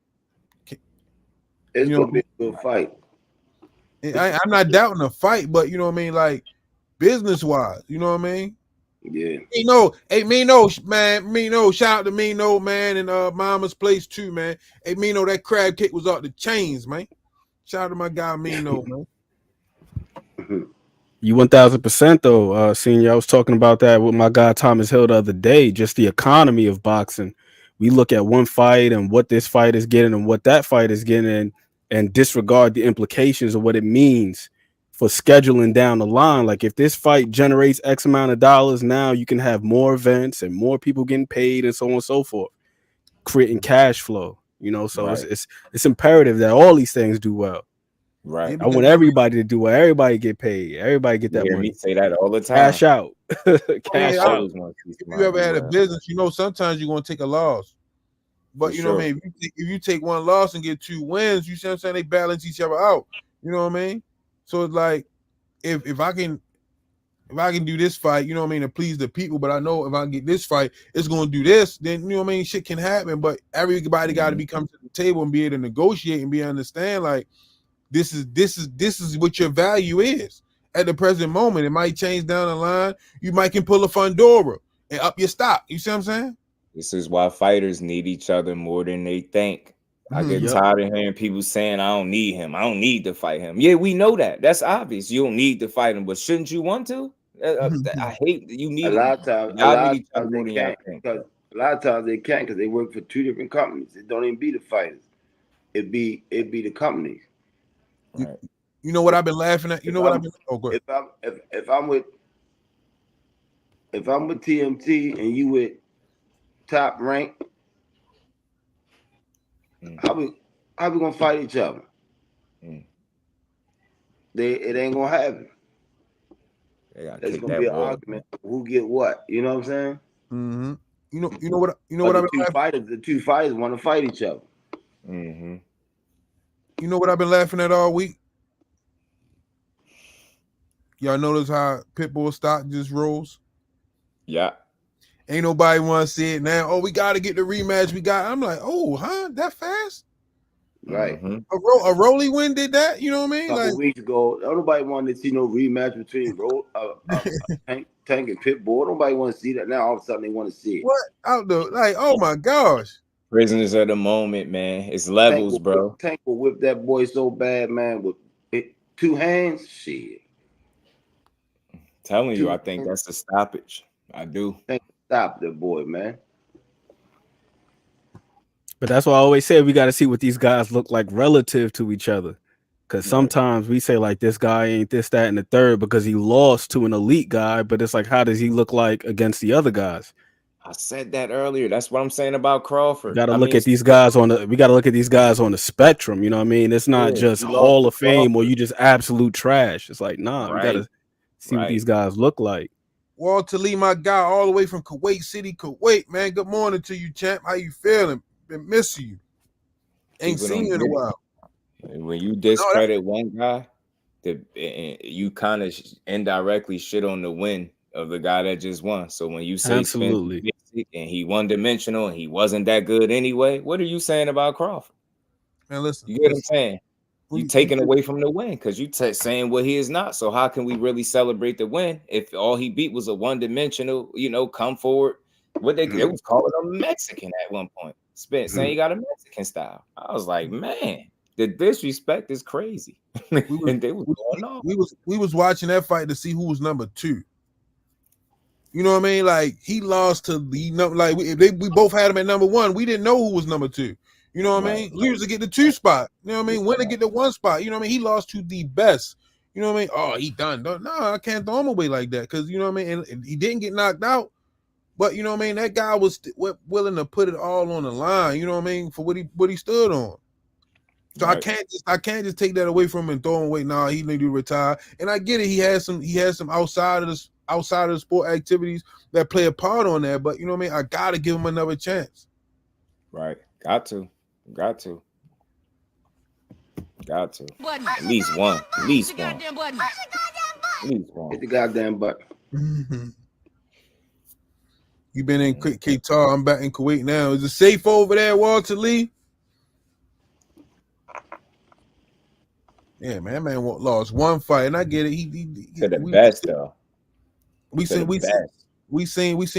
It's gonna be a good fight. I'm not doubting the fight, but you know what I mean, like business wise, you know what I mean? Yeah. Mino, shout out to Mino, man, and Mama's Place too, man. Hey, Mino, that crab kick was off the chains, man. Shout out to my guy Mino, man. You 1000% though, Senior. I was talking about that with my guy Thomas Hill the other day. Just the economy of boxing. We look at one fight and what this fight is getting and what that fight is getting, and disregard the implications of what it means for scheduling down the line. Like if this fight generates X amount of dollars, now you can have more events and more people getting paid and so on and so forth, creating cash flow. You know, so right. it's imperative that all these things do well. Right. I want everybody to do well. Everybody get paid. Everybody get that money. Me say that all the time. Cash out. Cash out. If you ever had a business, you know sometimes you're gonna take a loss. But you know what I mean? If you take one loss and get 2 wins, you see what I'm saying? They balance each other out. You know what I mean? So it's like if I can do this fight, you know what I mean, to please the people, but I know if I get this fight, it's gonna do this, then you know what I mean, shit can happen. But everybody gotta be come to the table and be able to negotiate and be understand like this is what your value is at the present moment. It might change down the line. You might can pull a Fundora and up your stock. You see what I'm saying? This is why fighters need each other more than they think. I get tired of hearing people saying, I don't need him. I don't need to fight him. Yeah, we know that. That's obvious. You don't need to fight him, but shouldn't you want to? I hate that you need a lot of times they can't because a lot of times they can't because they work for 2 different companies. It don't even be the fighters. It be the companies. Right. You know what I've been laughing at? You know what I've been go ahead. If I'm with if I'm with TMT and you with top rank, how we gonna fight each other? It ain't gonna happen. It's gonna be an argument. Who get what? You know what I'm saying? Mm-hmm. You know what I've been laughing. The two fighters want to fight each other. Mm-hmm. You know what I've been laughing at all week? Y'all notice how Pitbull stock just rose? Yeah. Ain't nobody want to see it now. Oh, we got to get the rematch. I'm like, oh, huh? That fast? Right. Mm-hmm. A Rolly win did that? You know what I mean? A couple weeks ago, nobody wanted to see no rematch between Tank and Pitbull. Nobody want to see that. Now all of a sudden they want to see it. What out the like? Oh my gosh! Prisoners of the moment, man. It's levels, bro. Tank will whip that boy so bad, man. With two hands, shit. Telling you, I think that's a stoppage. I do. Stop the boy, man. But that's why I always say we got to see what these guys look like relative to each other. Because sometimes we say like this guy ain't this, that, and the third because he lost to an elite guy. But it's like, how does he look like against the other guys? I said that earlier. That's what I'm saying about Crawford. We got to look at these guys on the spectrum. You know what I mean? It's not just Hall of Fame or you just absolute trash. It's like, nah, we got to see what these guys look like. Walter Lee, my guy, all the way from Kuwait City, Kuwait, man. Good morning to you, champ. How you feeling? Been missing you. Ain't seen you in a while. When you discredit one guy, you kind of indirectly shit on the win of the guy that just won. So when you say absolutely and he one-dimensional and he wasn't that good anyway, what are you saying about Crawford? Man, listen. You get what I'm saying? You taking away from the win because you saying what he is not. So how can we really celebrate the win if all he beat was a one-dimensional, come forward? What they was calling him Mexican at one point. Saying he got a Mexican style. I was like, man, the disrespect is crazy. We was watching that fight to see who was number 2. You know what I mean? Like he lost to the like we both had him at number 1. We didn't know who was number 2. You know what I mean? Lose to get the 2 spot. You know what I mean? Win to get the 1 spot. You know what I mean? He lost to the best. You know what I mean? Oh, he done. No, I can't throw him away like that because you know what I mean. And he didn't get knocked out. But you know what I mean, that guy was willing to put it all on the line. You know what I mean, for what he stood on. So I can't just take that away from him and throw him away. Nah, he need to retire. And I get it. He has some outside of the sport activities that play a part on that. But you know what I mean. I gotta give him another chance. Right. Got to. At least one. Hit the goddamn button. Mm-hmm. You been in Qatar. I'm back in Kuwait now. Is it safe over there, Walter Lee? Yeah, man. Lost one fight, and I get it. He the best though. We seen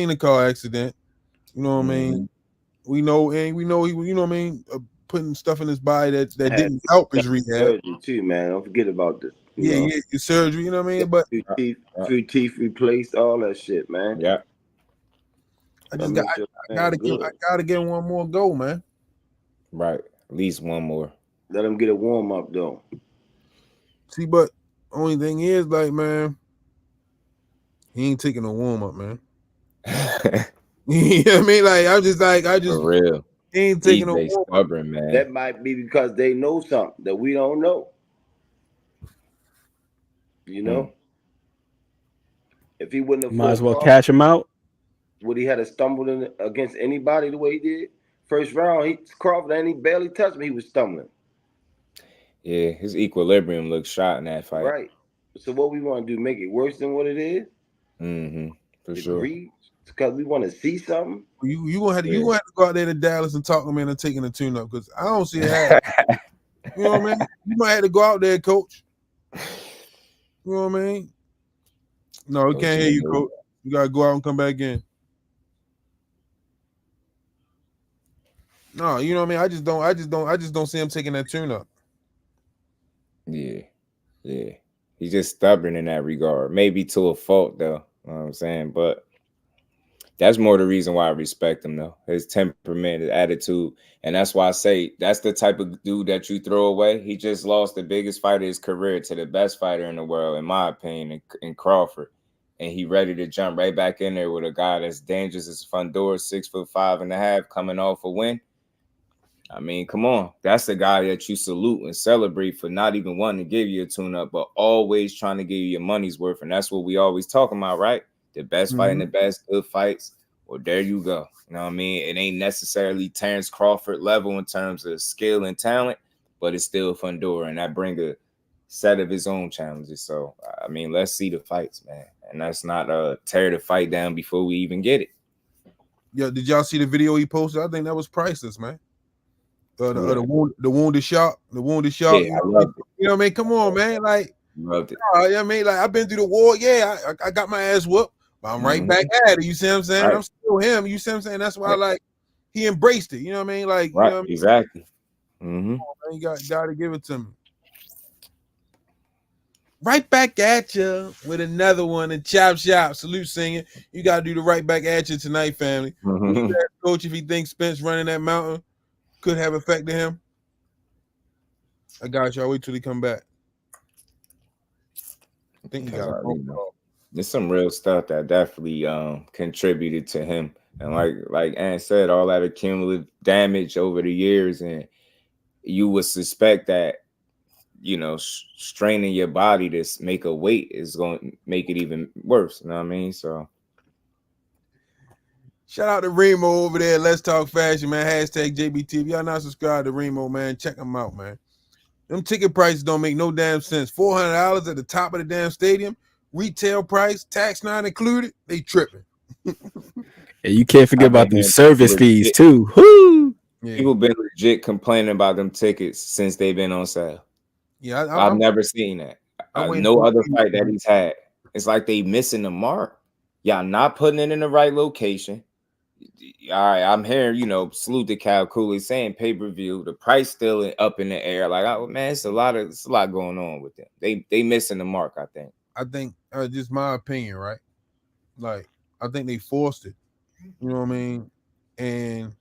the car accident. You know what I mean? We know he. You know what I mean? Putting stuff in his body that didn't help his rehab. Surgery too, man. Don't forget about this. Yeah, your surgery. You know what I mean? But three teeth replaced, all that shit, man. Yeah. I gotta get one more go, man. Right. At least one more. Let him get a warm up though. See, but only thing is, like, man, he ain't taking a warm up, man. You know what I mean? Like, I just for real. He ain't taking a warm up. Stubborn, man. That might be because they know something that we don't know. You know? If he wouldn't have might as well catch him out. Would he have stumbled against anybody the way he did? First round, Crawford and he barely touched me. He was stumbling. Yeah, his equilibrium looked shot in that fight. Right. So what we want to do, make it worse than what it is? Mm-hmm. For sure. Because we want to see something. You gonna have to go out there to Dallas and talk to him and taking a tune-up because I don't see it happening. You know what I mean? You might have to go out there, coach. You know what I mean? No, we can't hear you, coach. You gotta go out and come back in. No, you know what I mean? I just don't see him taking that tune up. Yeah. He's just stubborn in that regard. Maybe to a fault though. You know what I'm saying? But that's more the reason why I respect him though. His temperament, his attitude. And that's why I say that's the type of dude that you throw away. He just lost the biggest fight of his career to the best fighter in the world, in my opinion, in Crawford. and he ready to jump right back in there with a guy that's dangerous as Fundora, 6'5.5", coming off a win. I mean, come on. That's the guy that you salute and celebrate for not even wanting to give you a tune-up, but always trying to give you your money's worth. And that's what we always talking about, right? The best fight and the best good fights. Well, there you go. You know what I mean? It ain't necessarily Terrence Crawford level in terms of skill and talent, but it's still Fundora, and that bring a set of his own challenges. So, I mean, let's see the fights, man. And that's not tear the fight down before we even get it. Yeah, did y'all see the video he posted? I think that was priceless, man. The wounded shark. Yeah, I loved it. You know what I mean? Come on, man. Like, Loved it. you know what I mean? Like, I've been through the war. Yeah, I got my ass whooped, but I'm right back at it. You see what I'm saying? Right. I'm still him. You see what I'm saying? That's why, like, he embraced it. You know what I mean? Like, right, you know what I mean? Exactly. On, you got to give it to me. Right back at you with another one and chop shop. Salute singing. You got to do the right back at you tonight, family. Coach, if he thinks Spence running that mountain could have affected him. I got y'all. Wait till he come back. I think he got a phone call. There's some real stuff that definitely contributed to him. And like Ann said, all that accumulative damage over the years, and you would suspect that, you know, straining your body to make a weight is going to make it even worse. You know what I mean? So shout out to Remo over there. Let's Talk Fashion, man. Hashtag JBT. If y'all not subscribed to Remo, man, check them out, man. Them ticket prices don't make no damn sense. $400 at the top of the damn stadium. Retail price, tax not included. They tripping. And you can't forget about them service fees too. Woo! Yeah. People been legit complaining about them tickets since they've been on sale. Yeah, I've never seen that. No other fight that he's had. It's like they missing the mark. Y'all not putting it in the right location. All right, I'm here, you know, salute to Cal Cooley saying pay-per-view. The price still up in the air. Like, oh man, it's a lot going on with them. They missing the mark, I think. I think just my opinion, right? Like, I think they forced it. You know what I mean? And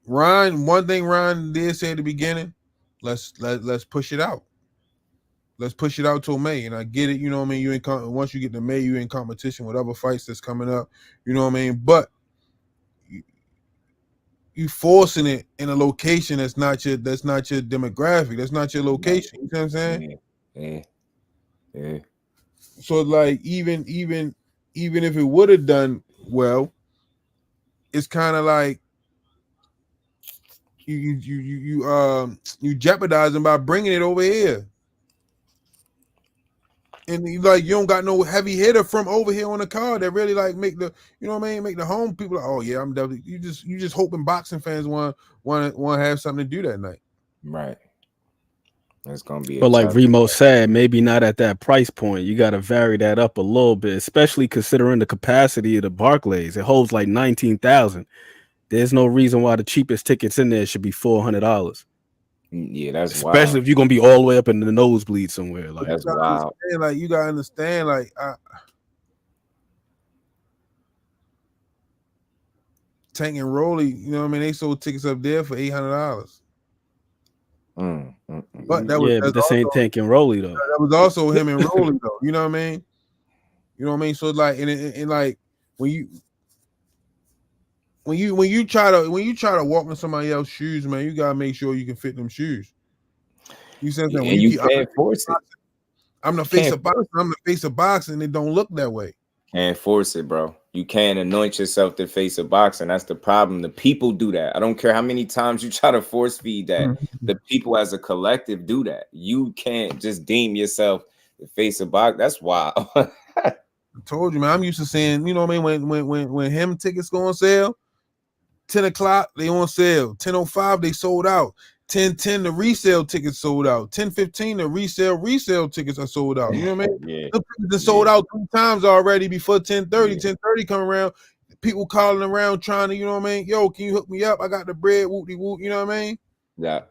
one thing Ryan did say at the beginning, let's push it out. Let's push it out till May. And I get it, you know what I mean? You ain't once you get to May, you in competition with other fights that's coming up. You know what I mean? But you forcing it in a location that's not your demographic. That's not your location. You know what I'm saying? Yeah. So like even if it would have done well, it's kind of like you jeopardizing by bringing it over here. And you don't got no heavy hitter from over here on the card that really like make the, you know what I mean, make the home people like, oh yeah, I'm definitely, you just hoping boxing fans want to have something to do that night. Right. It's gonna be. But like Remo said, maybe not at that price point. You got to vary that up a little bit, especially considering the capacity of the Barclays. It holds like 19,000. There's no reason why the cheapest tickets in there should be $400. Yeah, that's especially wild. If you're gonna be all the way up in the nosebleed somewhere. Like that's wild. Like you gotta understand, like Tank and Rolly, you know what I mean? They sold tickets up there for $800. But but this ain't Tank and Rolly though. That was also him and Rolly though. You know what I mean? You know what I mean? So like, and like when you try to walk in somebody else's shoes, man, you gotta make sure you can fit them shoes. You said that you can't force it. I'm the face of boxing. I'm the face of boxing. It don't look that way. Can't force it, bro. You can't anoint yourself the face of boxing. That's the problem. The people do that. I don't care how many times you try to force feed that. The people as a collective do that. You can't just deem yourself the face of boxing. That's wild. I told you, man. I'm used to saying, you know what I mean? When him tickets go on sale, 10 o'clock, they on sale. 10:05, they sold out. 10:10, the resale tickets sold out. 10:15, the resale tickets are sold out. You know what I mean? Yeah. The tickets are sold out 3 times already before 10:30. 10:30 come around. People calling around trying to, you know what I mean? Yo, can you hook me up? I got the bread, whoop-de-whoop. You know what I mean? Yeah.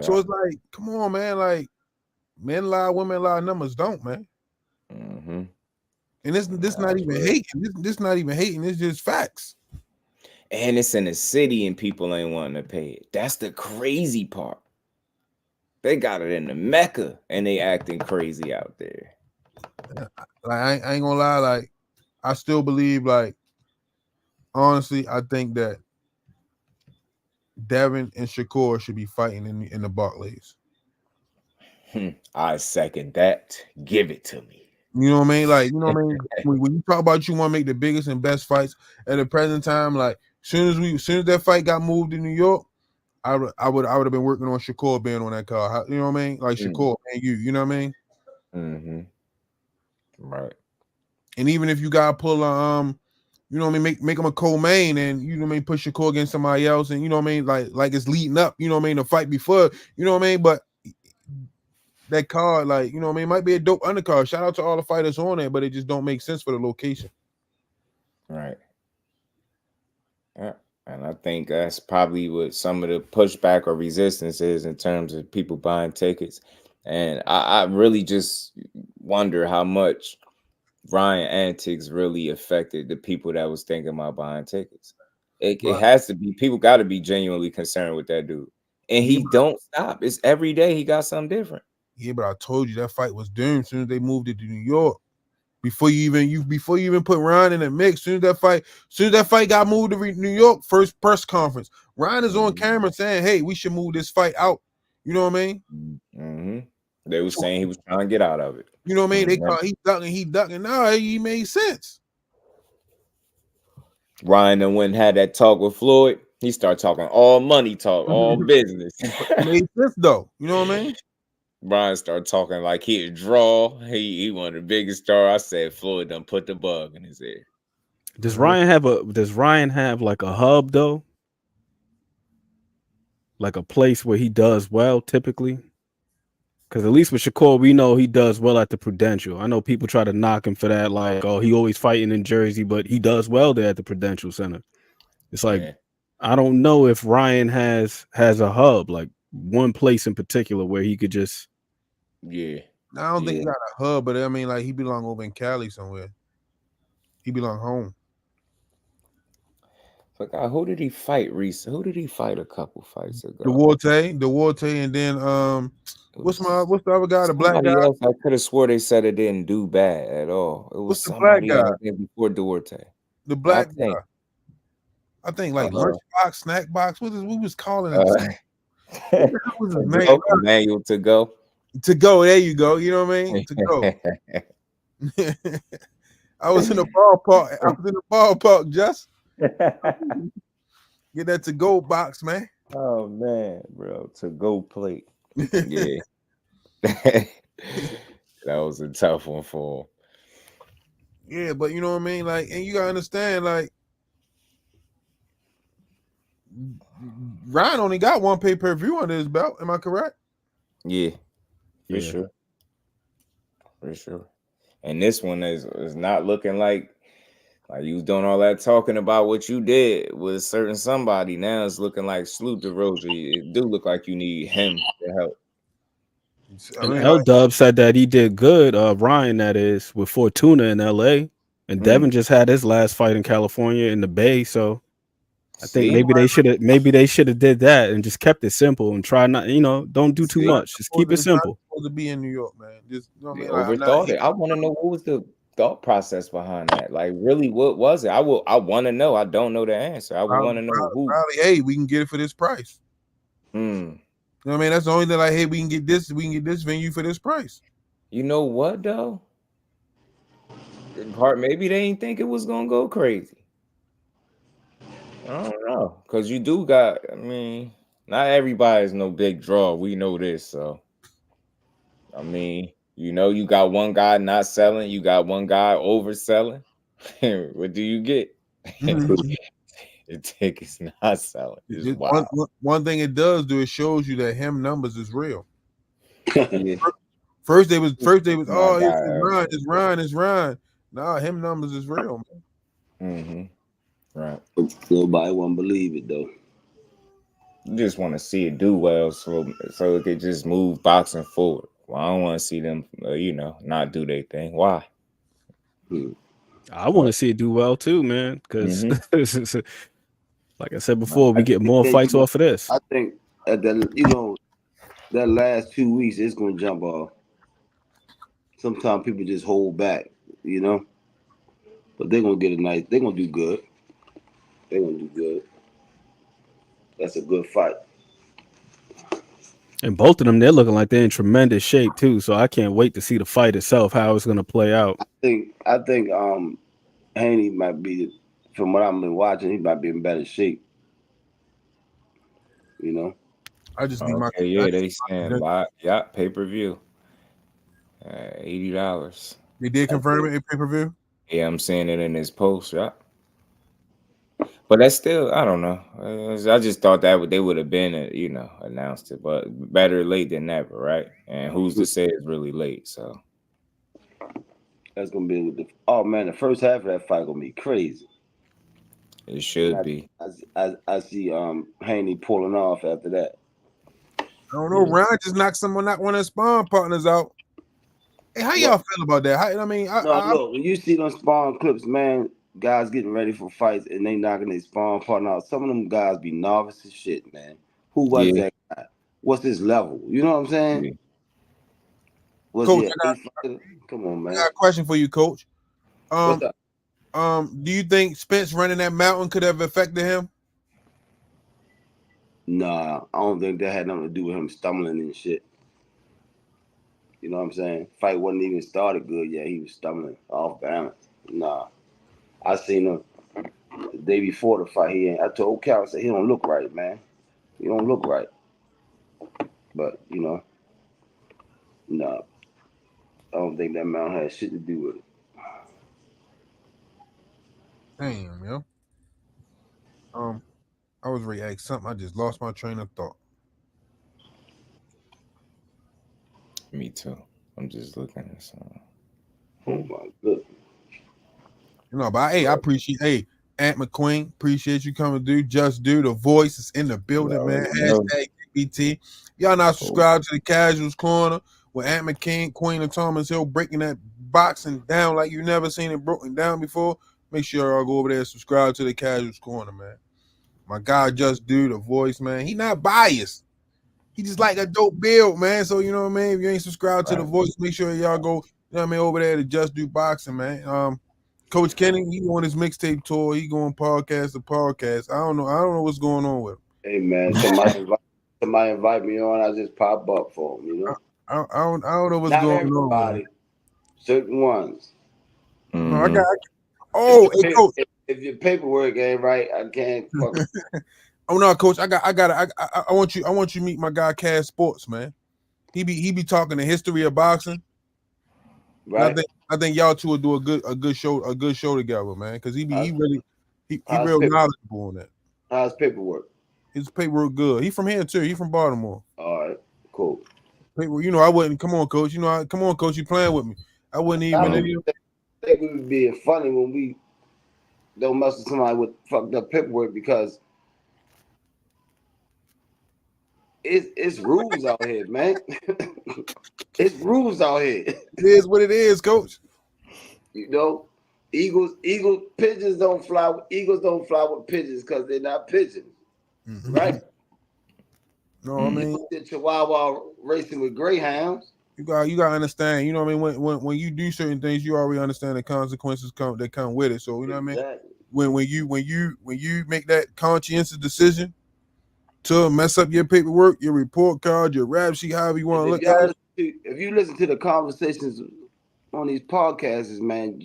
So it's like, come on, man. Like, men lie, women lie, numbers don't, man. Mm-hmm. And this not even hating. This not even hating. It's just facts. And it's in the city and people ain't wanting to pay it. That's the crazy part. They got it in the Mecca and they acting crazy out there. Like I ain't gonna lie, like I still believe, like honestly, I think that Devin and Shakur should be fighting in the Barclays. I second that. Give it to me. You know what I mean? Like, you know what I mean? When you talk about you want to make the biggest and best fights at the present time, like soon as that fight got moved to New York, I would have been working on Shakur being on that card. You know what I mean? Like Shakur and you know what I mean? Mm-hmm. Right. And even if you gotta pull you know what I mean, make him a co-main and you know what I mean, push Shakur against somebody else, and you know what I mean, like it's leading up, you know what I mean, the fight before, you know what I mean, but that card, like, you know what I mean, might be a dope undercard. Shout out to all the fighters on there, but it just don't make sense for the location. Right. Yeah. And I think that's probably what some of the pushback or resistance is in terms of people buying tickets. And I really just wonder how much Ryan antics really affected the people that was thinking about buying tickets. It has to be, people got to be genuinely concerned with that dude. And he don't stop. It's every day he got something different. Yeah, but I told you that fight was doomed as soon as they moved it to New York. Before you even put Ryan in the mix, soon as that fight got moved to New York, first press conference, Ryan is on camera saying, "Hey, we should move this fight out." You know what I mean? Mm-hmm. They were saying he was trying to get out of it. You know what I mean? They call he ducking. No, he made sense. Ryan then went and had that talk with Floyd. He started talking all money talk, all business. It made sense though. You know what I mean? Brian started talking like he a draw. He one of the biggest star. I said Floyd done put the bug in his head. Does Ryan have like a hub though? Like a place where he does well typically? Because at least with Shakur, we know he does well at the Prudential. I know people try to knock him for that, like, oh, he always fighting in Jersey, but he does well there at the Prudential Center. It's like, I don't know if Ryan has a hub, like one place in particular where he could just. Yeah. I don't think he got a hub, but I mean, like, he belong over in Cali somewhere. He belong home. Forgot, who did he fight recently? Who did he fight a couple fights ago? Duarte, and then what's the other guy? The black guy. Else, I could have swore they said it didn't do bad at all. It was somebody else before Duarte. The black guy. I think like lunchbox, snack box. What was calling it? Manual to go. To go. There you go. You know what I mean? To go. I was in the ballpark. Just get that to go box, man. Oh man, bro, to go plate. Yeah, that was a tough one for him. Yeah, but you know what I mean. Like, and you gotta understand, like, Ryan only got one pay-per-view under his belt. Am I correct? Yeah, for sure. For sure. And this one is not looking like you was doing all that talking about what you did with a certain somebody. Now it's looking like Salute to Rosie. It do look like you need him to help. And L-Dub said that he did good, Ryan, that is, with Fortuna in LA. And Devin just had his last fight in California in the Bay. So I think maybe they should have did that and just kept it simple and try not, don't do too much. Just keep it simple. Supposed to be in New York, man. Just overthought it. I want to know what was the thought process behind that. Like, really, what was it? I want to know. I don't know the answer. I want to know who. Probably, hey, we can get it for this price. You know what I mean? That's the only thing. Like, hey, we can get this venue for this price. You know what though? In part, maybe they didn't think it was gonna go crazy. I don't know, because you do got. I mean, not everybody's no big draw. We know this, so. I mean, you got one guy not selling, you got one guy overselling. What do you get? The ticket's not selling. It's wild. One thing it does do, it shows you that him numbers is real. Yeah. First they was oh, it's Ryan. Nah, him numbers is real, man. Right. Nobody won't believe it though. You just want to see it do well, so it could just move boxing forward. Well, I don't want to see them, not do their thing. Why? I want to see it do well too, man. Because, like I said before, we get more fights off of this. I think that last 2 weeks it's going to jump off. sometimes people just hold back, you know. But they're gonna get a nice. They're gonna do good. They're gonna do good. That's a good fight. And both of them, they're looking like they're in tremendous shape too. So I can't wait to see the fight itself, how it's gonna play out. I think Haney might be, from what I've been watching, he might be in better shape. You know. I just need my. Okay, yeah, they saying live, yeah, pay-per-view. $80. They did confirm it in pay-per-view. Yeah, I'm seeing it in his post, yeah. But that's still, I don't know. I just thought that they would have been, announced it. But better late than never, right? And who's to say it's really late? So that's gonna be the first half of that fight gonna be crazy. It should be. I see Haney pulling off after that. I don't know. Ryan just knocked one of his sparring partners out. Hey, how y'all feel about that? Look, when you see those spawn clips, man, guys getting ready for fights and they knocking their spawn partner out. Some of them guys be novice as shit, man. Who was that guy? What's his level? You know what I'm saying? Yeah. Was Coach, he come on, man. I got a question for you, Coach. What's up? Do you think Spence running that mountain could have affected him? Nah, I don't think that had nothing to do with him stumbling and shit. You know what I'm saying? Fight wasn't even started good yet. He was stumbling off balance. Nah. I seen him the day before the fight. I told Cal, I said, he don't look right, man. He don't look right. But, nah. I don't think that mountain had shit to do with it. Damn, yo. I was ready to ask something. I just lost my train of thought. Me too. I'm just looking at something. Oh my goodness. But hey, I appreciate Ant McQueen. Appreciate you coming through. Just Do the voice is in the building, man. Hashtag KBT. Y'all not subscribed to the Casuals Corner with Ant McQueen, Queen and Thomas Hill breaking that boxing down like you never seen it broken down before. Make sure y'all go over there and subscribe to the Casuals Corner, man. My guy Just Do the voice, man. He not biased. He just like a dope build, man. So you know what I mean? If you ain't subscribed to the voice, make sure y'all go, over there to Just Do Boxing, man. Coach Kenny, he on his mixtape tour. He going podcast to podcast. I don't know what's going on with him. Hey man, somebody invite me on. I just pop up for him. You know. I don't know what's Not going everybody, on. certain ones. No, hey, Coach. If your paperwork ain't right, I can't. Oh no, Coach, I want you to meet my guy Cash Sports, man. He be talking the history of boxing. Right. I think y'all two will do a good show together, man. Because he real knowledgeable on that. How's paperwork? His paperwork good. He from here too. He from Baltimore. All right, cool. Paper, I wouldn't. Come on, Coach. Come on, Coach. You playing with me? I wouldn't even. I think we would be funny when we don't mess with somebody with fucked up paperwork because it's rules out here, man. It's rules out here. It is what it is, Coach. Pigeons don't fly. Eagles don't fly with pigeons because they're not pigeons, right? No, I mean, the Chihuahua racing with greyhounds. You got to understand. You know what I mean? When you do certain things, you already understand the consequences that come with it. So you know what I mean? When you make that conscientious decision to mess up your paperwork, your report card, your rap sheet, however you want to look at it. If you listen to the conversations on these podcasts, man,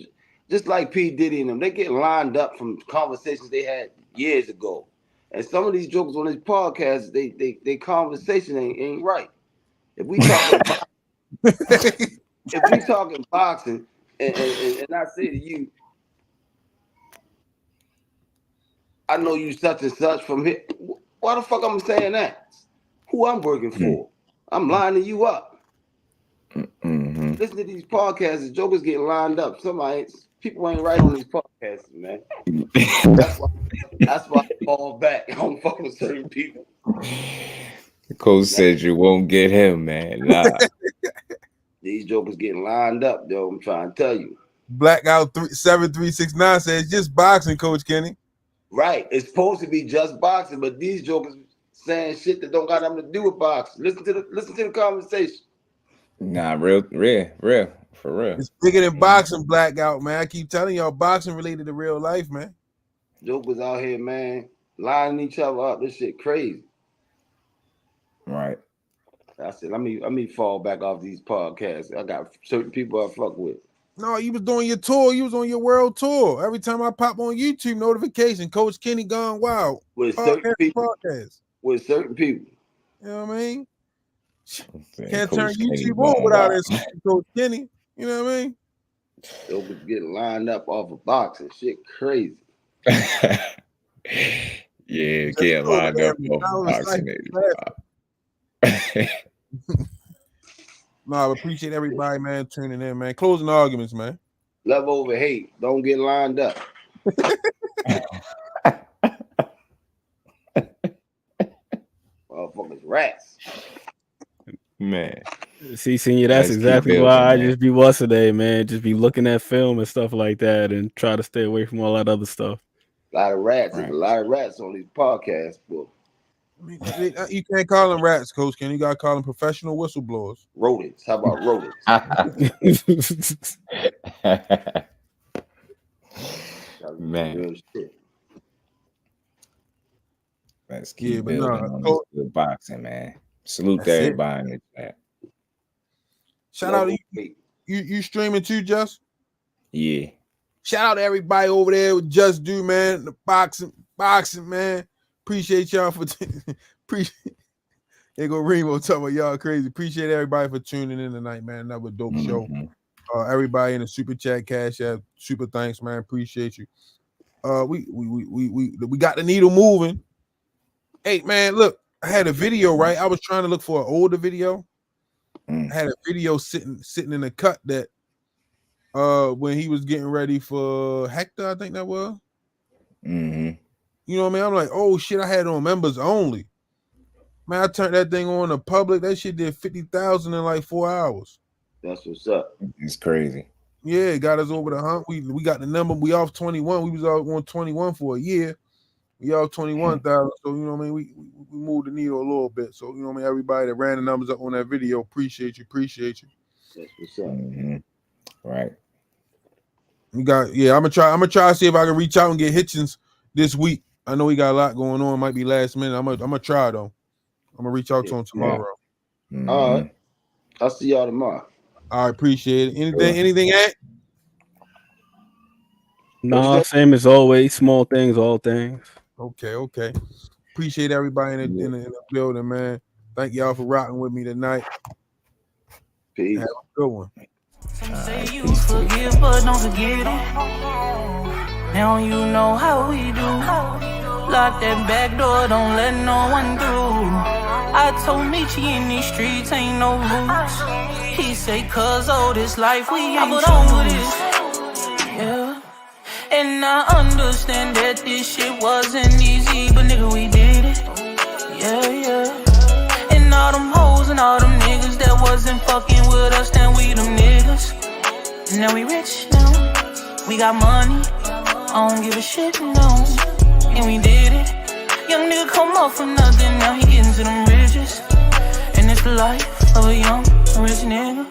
just like P. Diddy and them, they get lined up from conversations they had years ago. And some of these jokers on these podcasts, they conversation ain't right. If we talking boxing, and I say to you, I know you such and such from here. Why the fuck I'm saying that? Who I'm working for? I'm lining you up. Listen to these podcasts. The jokers getting lined up. People ain't right on these podcasts, man. That's why I fall back on fucking certain people. The coach said you won't get him, man. Nah. These jokers getting lined up, though. I'm trying to tell you. Blackout 7369 says just boxing, Coach Kenny. Right. It's supposed to be just boxing, but these jokers saying shit that don't got nothing to do with boxing. Listen to the conversation. Nah, real. For real. It's bigger than boxing blackout, man. I keep telling y'all, boxing related to real life, man. Jokers out here, man, lining each other up. This shit crazy. Right. I said, let me fall back off these podcasts. I got certain people I fuck with. No, you was doing your tour. You was on your world tour. Every time I pop on YouTube, notification, Coach Kenny Gone Wild. With certain people. With certain people. You know what I mean? Man, Can't Coach turn Kenny YouTube Gone on without Wild. that Coach Kenny. You know what I mean? Jokers getting lined up off of boxing. Shit crazy. Yeah, get lined up off boxing. No, I appreciate everybody, man, tuning in, man. Closing arguments, man. Love over hate. Don't get lined up. Motherfuckers rats. Man. See, Senior, that's exactly why I just be what's today, man. Just be looking at film and stuff like that and try to stay away from all that other stuff. A lot of rats. Right. There's a lot of rats on these podcasts, bro. I mean, you can't call them rats, Coach Kenny. You got to call them professional whistleblowers. Rodents. How about rodents? Man. Real shit. Let's keep building on Coach, this good boxing, man. Salute to everybody in the chat. Shout out to you. You streaming too, Just? Yeah. Shout out to everybody over there with Just Do, man. The boxing, man. Appreciate y'all for appreciate. There go Remo talking about y'all crazy. Appreciate everybody for tuning in tonight, man. Another dope show. Everybody in the super chat, cash app, super thanks, man. Appreciate you. We got the needle moving. Hey, man, look, I had a video, right? I was trying to look for an older video. I had a video sitting in the cut that when he was getting ready for Hector, I think that was. You know what I mean? I'm like, oh shit, I had it on members only. Man, I turned that thing on to public. That shit did 50,000 in like 4 hours. That's what's up. It's crazy. Yeah, it got us over the hump. We got the number. We off 21. We was all on 21 for a year. We off 21,000. So you know what I mean? We moved the needle a little bit. So you know what I mean? Everybody that ran the numbers up on that video, appreciate you. That's what's up. Right. We got I'm gonna try to see if I can reach out and get Hitchens this week. I know he got a lot going on. It might be last minute. I'm gonna try though. I'm gonna reach out to him tomorrow. All right. I'll see y'all tomorrow. I appreciate it. Anything at? No, same as always. Small things, all things. Okay. Appreciate everybody in the building, man. Thank y'all for rocking with me tonight. Peace. Have a good one. Some say you forgive, but don't forget it. Now you know how we do. Lock that back door, don't let no one through. I told Michi in these streets ain't no roots. He say, cuz this life we ain't on with this. Yeah. And I understand that this shit wasn't easy, but nigga, we did it. Yeah. And all them hoes and all them niggas that wasn't fucking with us, then we them niggas. Now we rich now. We got money. I don't give a shit, no. And we did it. Young nigga come up from nothing, now he getting to them riches. And it's the life of a young rich nigga.